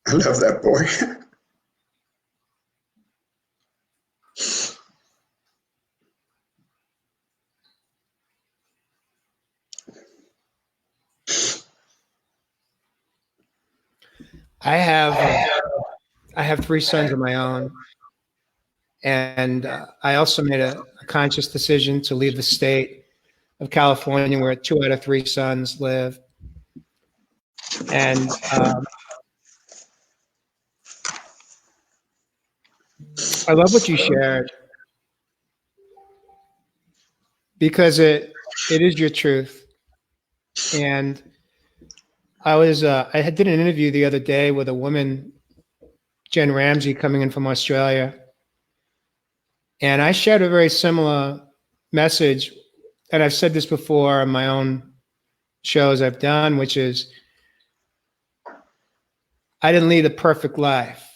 I love that boy. I have 3 sons of my own, and I also made a conscious decision to leave the state of California, where 2 out of 3 sons live. And I love what you shared because it is your truth. And I did an interview the other day with a woman, Jen Ramsey, coming in from Australia. And I shared a very similar message. And I've said this before on my own shows I've done, which is I didn't lead a perfect life.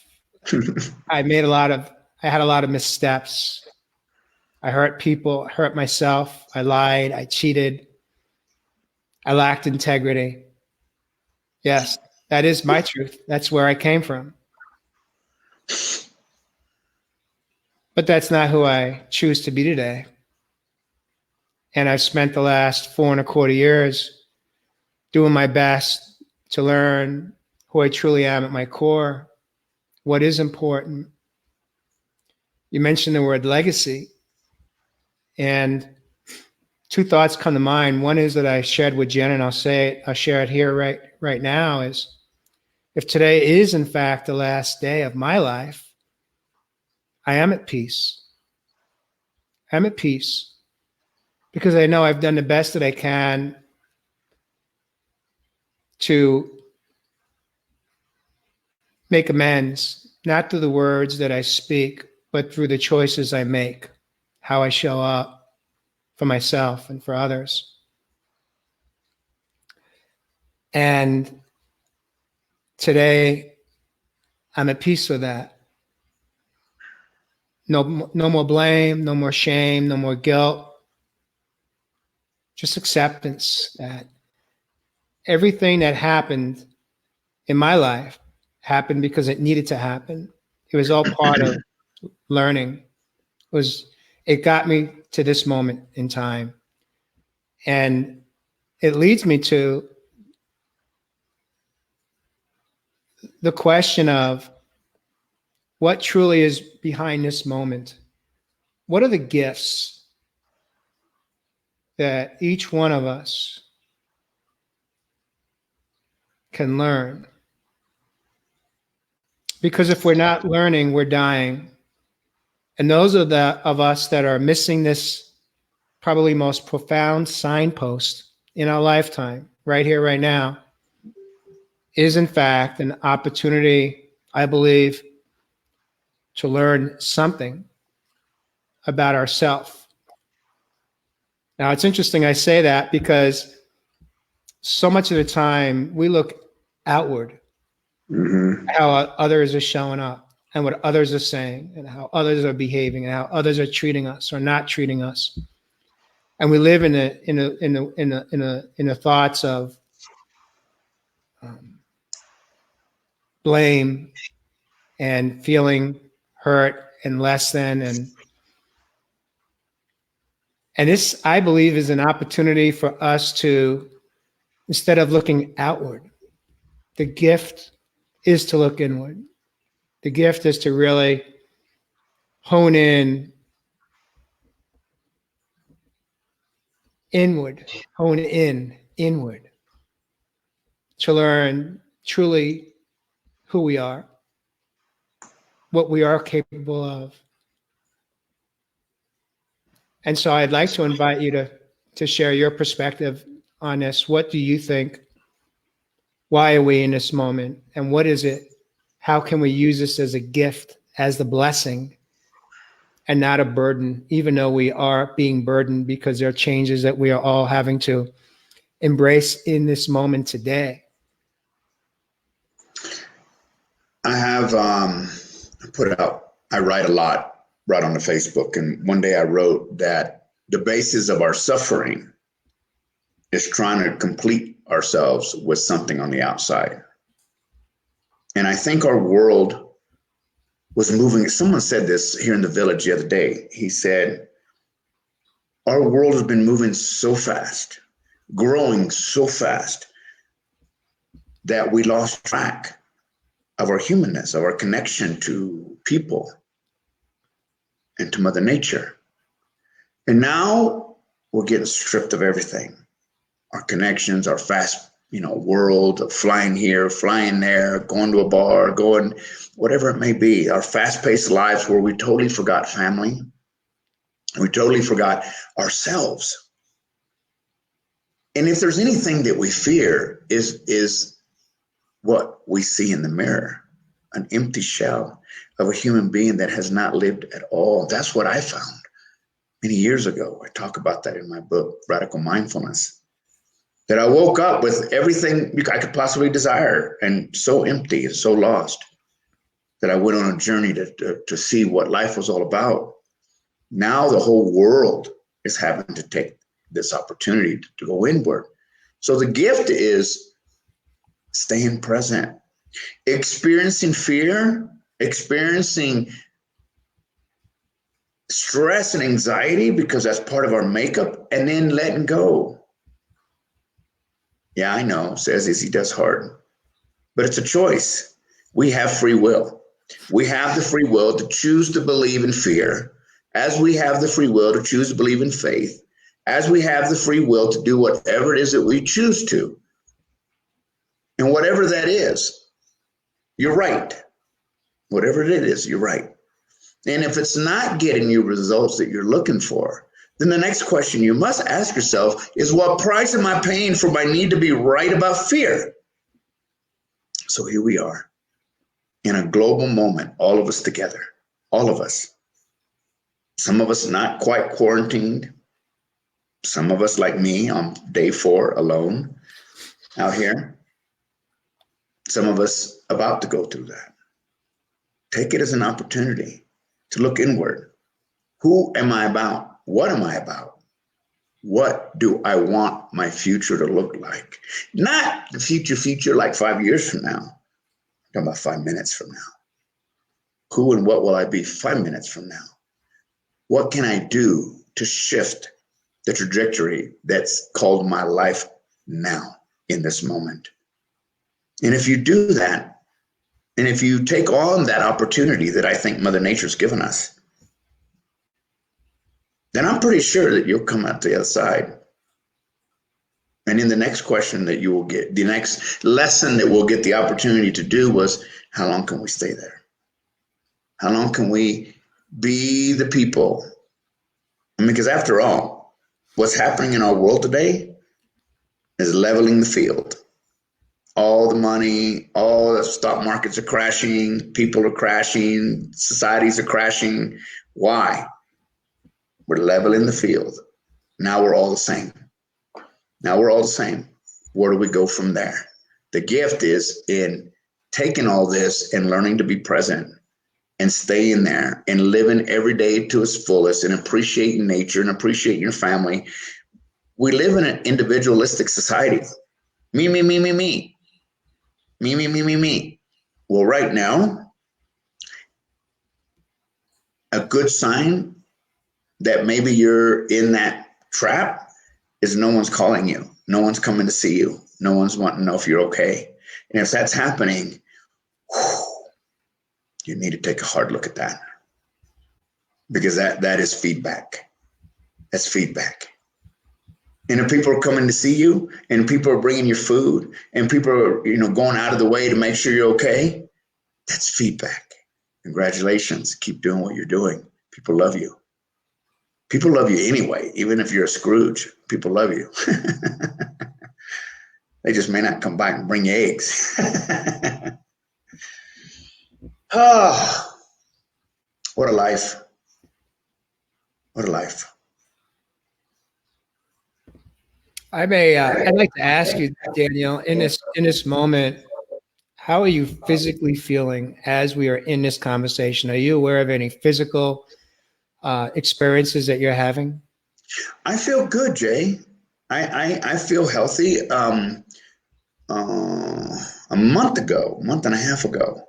I had a lot of missteps. I hurt people, hurt myself. I lied. I cheated. I lacked integrity. Yes, that is my truth. That's where I came from. But that's not who I choose to be today. And I've spent the last 4.25 years doing my best to learn who I truly am at my core, what is important. You mentioned the word legacy, and two thoughts come to mind. One is that I shared with Jen, and I'll share it here right now, is if today is in fact the last day of my life, I am at peace. I'm at peace because I know I've done the best that I can to make amends, not through the words that I speak, but through the choices I make, how I show up for myself and for others. And today, I'm at peace with that. No more blame, no more shame, no more guilt. Just acceptance that everything that happened in my life happened because it needed to happen. It was all part of learning. It got me to this moment in time. And it leads me to the question of what truly is behind this moment. What are the gifts that each one of us can learn? Because if we're not learning, we're dying. And those of us that are missing this probably most profound signpost in our lifetime, right here, right now, is in fact an opportunity, I believe, to learn something about ourselves. Now, it's interesting I say that because so much of the time we look outward, how others are showing up and what others are saying and how others are behaving and how others are treating us or not treating us. And we live in the thoughts of blame and feeling hurt and less than. And this, I believe, is an opportunity for us to, instead of looking outward, the gift is to look inward. The gift is to really hone in inward, hone in inward, to learn truly who we are, what we are capable of. And so I'd like to invite you to share your perspective on this. What do you think? Why are we in this moment? And what is it? How can we use this as a gift, as the blessing, and not a burden, even though we are being burdened because there are changes that we are all having to embrace in this moment today? I have I write a lot right on the Facebook. And one day I wrote that the basis of our suffering is trying to complete ourselves with something on the outside. And I think our world was moving. Someone said this here in the village the other day. He said, our world has been moving so fast, growing so fast, that we lost track of our humanness, of our connection to people and to Mother Nature. And now we're getting stripped of everything. Our connections, our fast, world of flying here, flying there, going to a bar, going whatever it may be, our fast-paced lives where we totally forgot family. We totally forgot ourselves. And if there's anything that we fear is what we see in the mirror, an empty shell of a human being that has not lived at all. That's what I found many years ago. I talk about that in my book, Radical Mindfulness, that I woke up with everything I could possibly desire and so empty and so lost that I went on a journey to see what life was all about. Now the whole world is having to take this opportunity to go inward. So the gift is staying present, experiencing fear, experiencing stress and anxiety because that's part of our makeup, and then letting go. Yeah, I know, says Izzy does hard, but it's a choice. We have free will. We have the free will to choose to believe in fear, as we have the free will to choose to believe in faith, as we have the free will to do whatever it is that we choose to. And whatever that is, you're right. Whatever it is, you're right. And if it's not getting you results that you're looking for, then the next question you must ask yourself is, what price am I paying for my need to be right about fear? So here we are in a global moment, all of us together, all of us. Some of us not quite quarantined. Some of us, like me, on day 4 alone out here. Some of us about to go through that. Take it as an opportunity to look inward. Who am I about? What am I about? What do I want my future to look like? Not the future like 5 years from now. I'm talking about 5 minutes from now. Who and what will I be 5 minutes from now? What can I do to shift the trajectory that's called my life now in this moment? And if you do that, and if you take on that opportunity that I think Mother Nature's given us, then I'm pretty sure that you'll come out the other side. And in the next question that you will get, the next lesson that we'll get the opportunity to do was, how long can we stay there? How long can we be the people? I mean, because after all, what's happening in our world today is leveling the field. All the money, all the stock markets are crashing, people are crashing, societies are crashing. Why? We're leveling the field. Now we're all the same. Now we're all the same. Where do we go from there? The gift is in taking all this and learning to be present and staying there and living every day to its fullest and appreciating nature and appreciating your family. We live in an individualistic society. Me, me, me, me, me. Me, me, me, me, me. Well, right now, a good sign that maybe you're in that trap is no one's calling you. No one's coming to see you. No one's wanting to know if you're okay. And if that's happening, you need to take a hard look at that, because that is feedback. That's feedback. And if people are coming to see you, and people are bringing you food, and people are, going out of the way to make sure you're okay, that's feedback. Congratulations. Keep doing what you're doing. People love you. People love you anyway, even if you're a Scrooge. People love you. They just may not come back and bring you eggs. Oh, what a life. What a life. I'd like to ask you, Daniel, in this moment, how are you physically feeling as we are in this conversation? Are you aware of any physical experiences that you're having? I feel good, Jay. I feel healthy. A month and a half ago,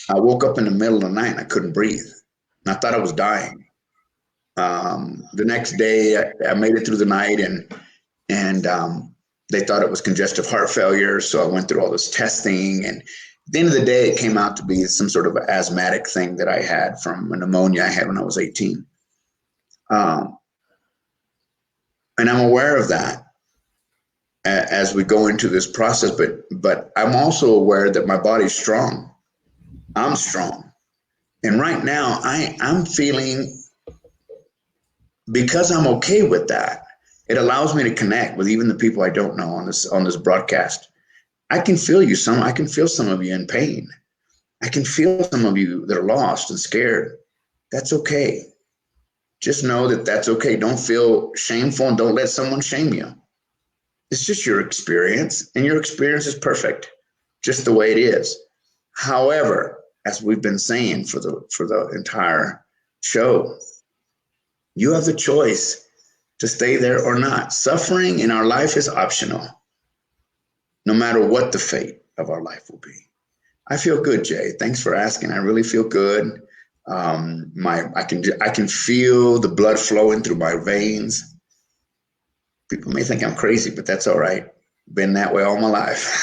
I woke up in the middle of the night and I couldn't breathe. And I thought I was dying. The next day, I made it through the night, and they thought it was congestive heart failure. So I went through all this testing, and at the end of the day, it came out to be some sort of an asthmatic thing that I had from a pneumonia I had when I was 18. And I'm aware of that. as we go into this process, but I'm also aware that my body's strong. I'm strong. And right now I'm feeling, because I'm okay with that, it allows me to connect with even the people I don't know on this broadcast. I can feel I can feel some of you in pain. I can feel some of you that are lost and scared. That's okay. Just know that that's okay. Don't feel shameful, and don't let someone shame you. It's just your experience, and your experience is perfect, just the way it is. However, as we've been saying for the entire show, you have the choice to stay there or not. Suffering in our life is optional, no matter what the fate of our life will be. I feel good, Jay. Thanks for asking. I really feel good. I can feel the blood flowing through my veins. People may think I'm crazy, but that's all right. Been that way all my life.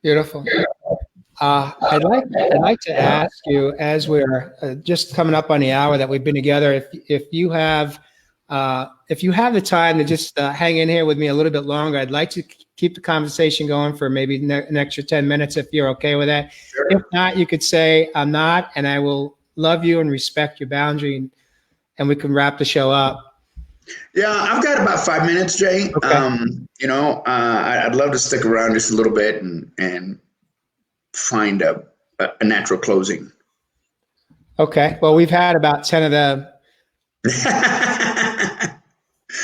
Beautiful. I'd like to ask you, as we're just coming up on the hour that we've been together, if you have the time to just hang in here with me a little bit longer, I'd like to keep the conversation going for maybe an extra 10 minutes, if you're okay with that. Sure. If not, you could say I'm not, and I will love you and respect your boundary, and we can wrap the show up. Yeah, I've got about 5 minutes, Jay. Okay. I'd love to stick around just a little bit and find a natural closing. Okay. Well, we've had about 10 of them.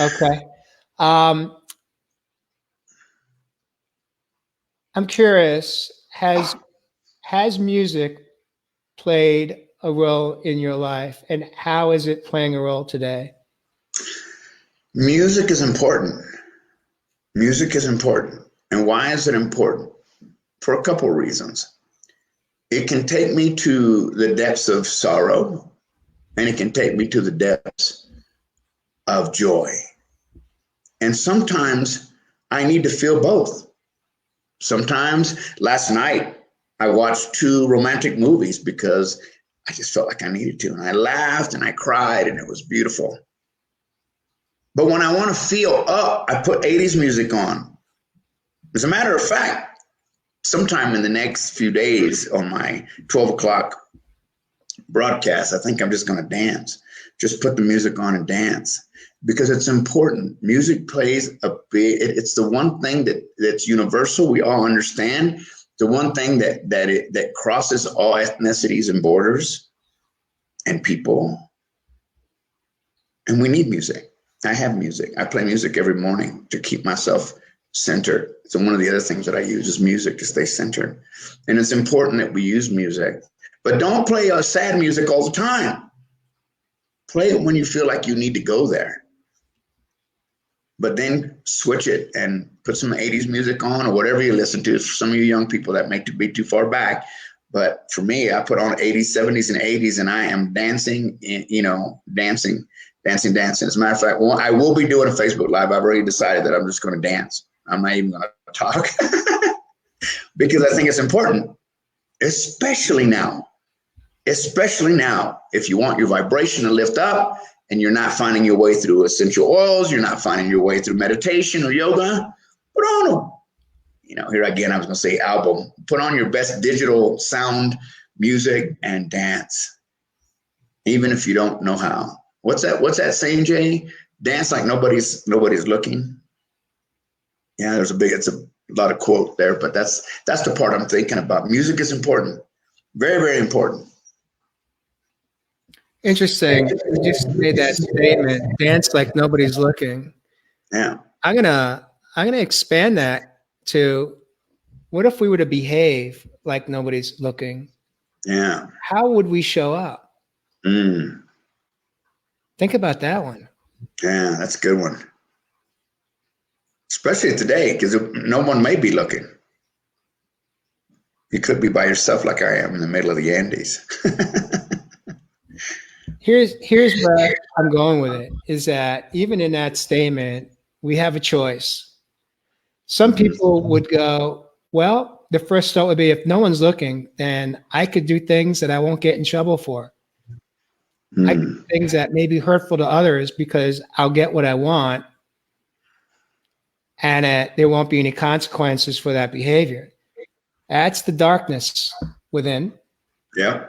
Okay. I'm curious, has music played a role in your life, and how is it playing a role today? Music is important. Music is important. And why is it important? For a couple of reasons. It can take me to the depths of sorrow, and it can take me to the depths of joy. And sometimes I need to feel both. Sometimes, last night, I watched 2 romantic movies because I just felt like I needed to. And I laughed and I cried, and it was beautiful. But when I want to feel up, I put 80s music on. As a matter of fact, sometime in the next few days on my 12 o'clock broadcast, I think I'm just going to dance. Just put the music on and dance, because it's important. Music plays it's the one thing that's universal. We all understand. The one thing that crosses all ethnicities and borders and people. And we need music. I have music. I play music every morning to keep myself centered. So one of the other things that I use is music to stay centered. And it's important that we use music. But don't play sad music all the time. Play it when you feel like you need to go there. But then switch it and put some 80s music on, or whatever you listen to. For some of you young people, that may be too far back. But for me, I put on 80s, 70s, and 80s, and I am dancing, dancing. As a matter of fact, I will be doing a Facebook Live. I've already decided that I'm just going to dance. I'm not even going to talk because I think it's important, especially now. If you want your vibration to lift up and you're not finding your way through essential oils, you're not finding your way through meditation or yoga, put on here again, I was going to say album. Put on your best digital sound music and dance, even if you don't know how. What's that saying, Jay? Dance like nobody's looking. Yeah, it's a lot of quote there, but that's the part I'm thinking about. Music is important. Very, very important. Interesting. You just made that statement, dance like nobody's looking. Yeah. I'm gonna expand that to, what if we were to behave like nobody's looking? Yeah. How would we show up? Think about that one. Yeah, that's a good one. Especially today, because no one may be looking. You could be by yourself like I am in the middle of the Andes. Here's where I'm going with it, is that even in that statement, we have a choice. Some people would go, well, the first thought would be, if no one's looking, then I could do things that I won't get in trouble for. I do things that may be hurtful to others because I'll get what I want, and there won't be any consequences for that behavior. That's the darkness within. Yeah.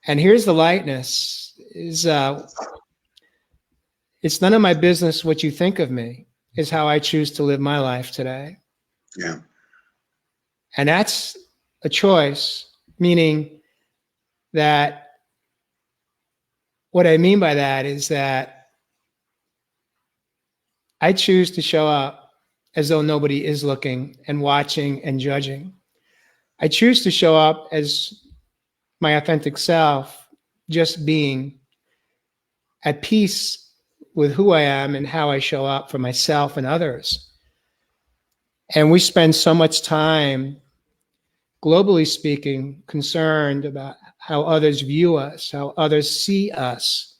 And here's the lightness: is it's none of my business what you think of me. Is how I choose to live my life today. Yeah. And that's a choice, meaning that what I mean by that is that I choose to show up as though nobody is looking and watching and judging. I choose to show up as my authentic self, just being at peace with who I am and how I show up for myself and others. And we spend so much time, globally speaking, concerned about how others view us, how others see us,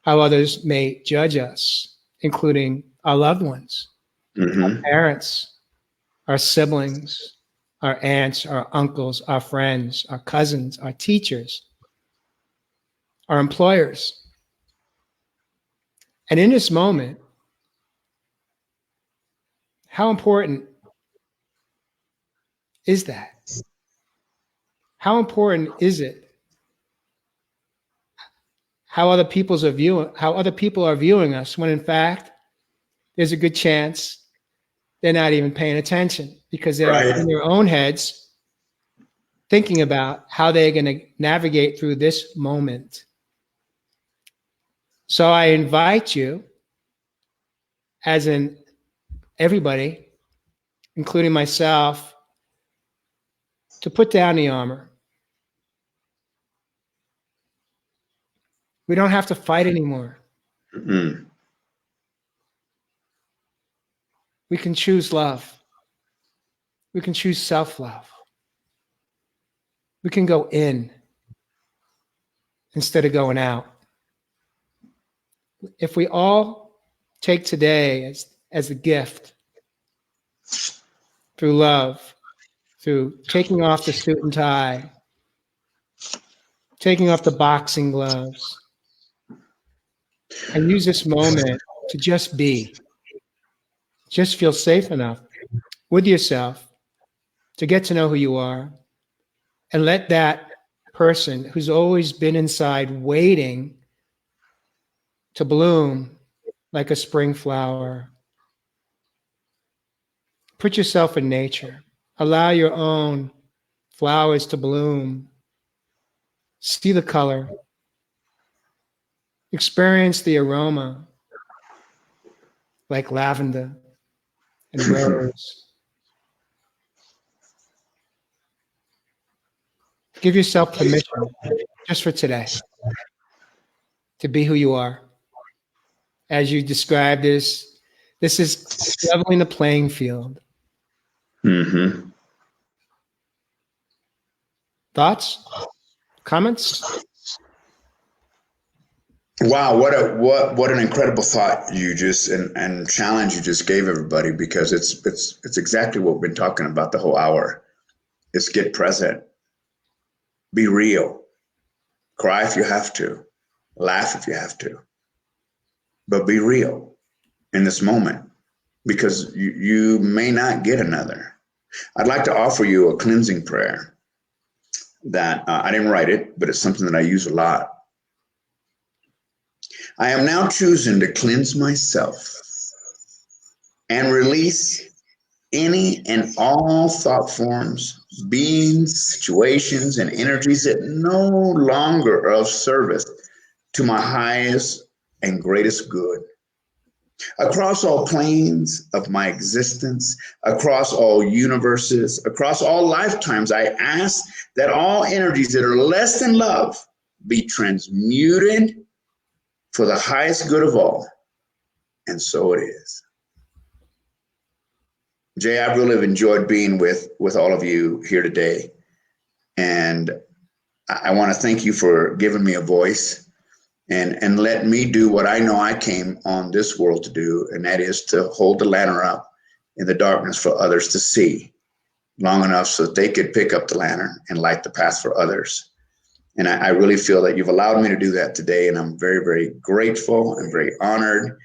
how others may judge us, including our loved ones, our parents, our siblings, our aunts, our uncles, our friends, our cousins, our teachers, our employers. And in this moment, how important is that? How important is it how other people are viewing us, when in fact there's a good chance they're not even paying attention because they're in their own heads thinking about how they're going to navigate through this moment. So I invite you, as in everybody, including myself, to put down the armor. We don't have to fight anymore. We can choose love. We can choose self-love. We can go in instead of going out. If we all take today as a gift, through love, through taking off the suit and tie, taking off the boxing gloves, and use this moment to just be, just feel safe enough with yourself to get to know who you are, and let that person who's always been inside waiting to bloom like a spring flower. Put yourself in nature. Allow your own flowers to bloom. See the color. Experience the aroma like lavender and rose. Give yourself permission just for today to be who you are. As you described this is leveling the playing field. Thoughts? Comments? Wow, what an incredible thought you just and challenge you just gave everybody, because it's exactly what we've been talking about the whole hour. Is get present. Be real. Cry if you have to. Laugh if you have to. But be real in this moment, because you may not get another. I'd like to offer you a cleansing prayer that I didn't write it, but it's something that I use a lot. I am now choosing to cleanse myself and release any and all thought forms, beings, situations, and energies that no longer are of service to my highest and greatest good. Across all planes of my existence, across all universes, across all lifetimes, I ask that all energies that are less than love be transmuted for the highest good of all. And so it is. Jay, I really have enjoyed being with all of you here today. And I want to thank you for giving me a voice and let me do what I know I came on this world to do, and that is to hold the lantern up in the darkness for others to see long enough so that they could pick up the lantern and light the path for others. And I really feel that you've allowed me to do that today. And I'm very, very grateful and very honored.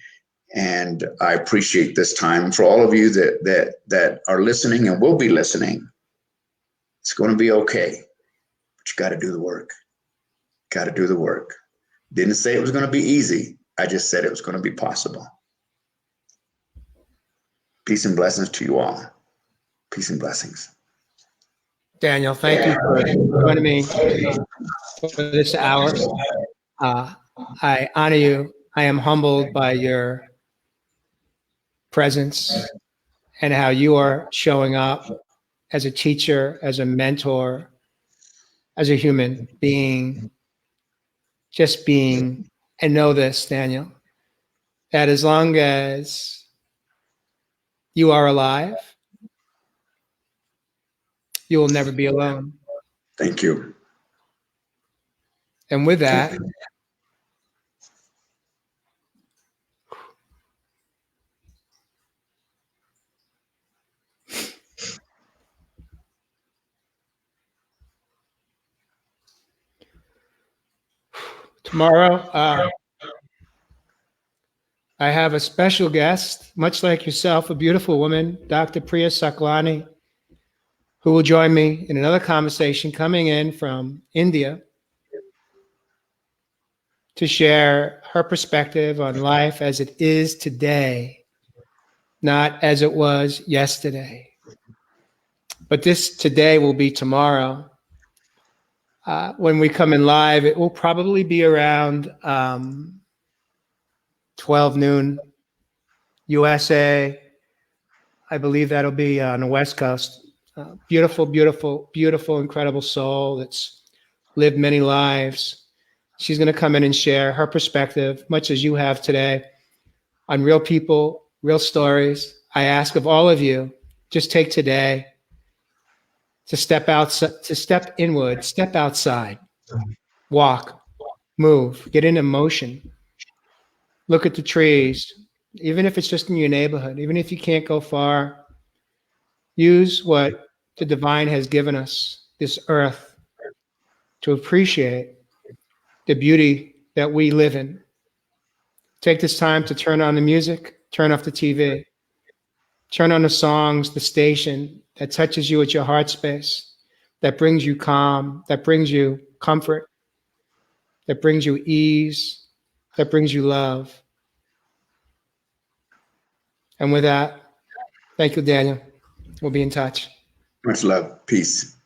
And I appreciate this time. For all of you that are listening and will be listening, it's going to be okay. But you got to do the work. Got to do the work. Didn't say it was going to be easy. I just said it was going to be possible. Peace and blessings to you all. Peace and blessings. Daniel, thank you for joining me for this hour. I honor you. I am humbled by your presence and how you are showing up as a teacher, as a mentor, as a human being, just being. And know this, Daniel, that as long as you are alive, you will never be alone. Thank you. And with that, tomorrow, I have a special guest, much like yourself, a beautiful woman, Dr. Priya Saklani, who will join me in another conversation coming in from India to share her perspective on life as it is today, not as it was yesterday. But this today will be tomorrow. When we come in live, it will probably be around 12 noon USA. I believe that'll be on the West Coast. Beautiful, beautiful, beautiful, incredible soul that's lived many lives. She's going to come in and share her perspective, much as you have today, on real people, real stories. I ask of all of you, just take today to step outside, to step inward, step outside, walk, move, get into motion, look at the trees, even if it's just in your neighborhood, even if you can't go far, use what the divine has given us, this earth, to appreciate the beauty that we live in. Take this time to turn on the music, turn off the TV, turn on the songs, the station that touches you at your heart space, that brings you calm, that brings you comfort, that brings you ease, that brings you love. And with that, thank you, Daniel. We'll be in touch. Much love. Peace.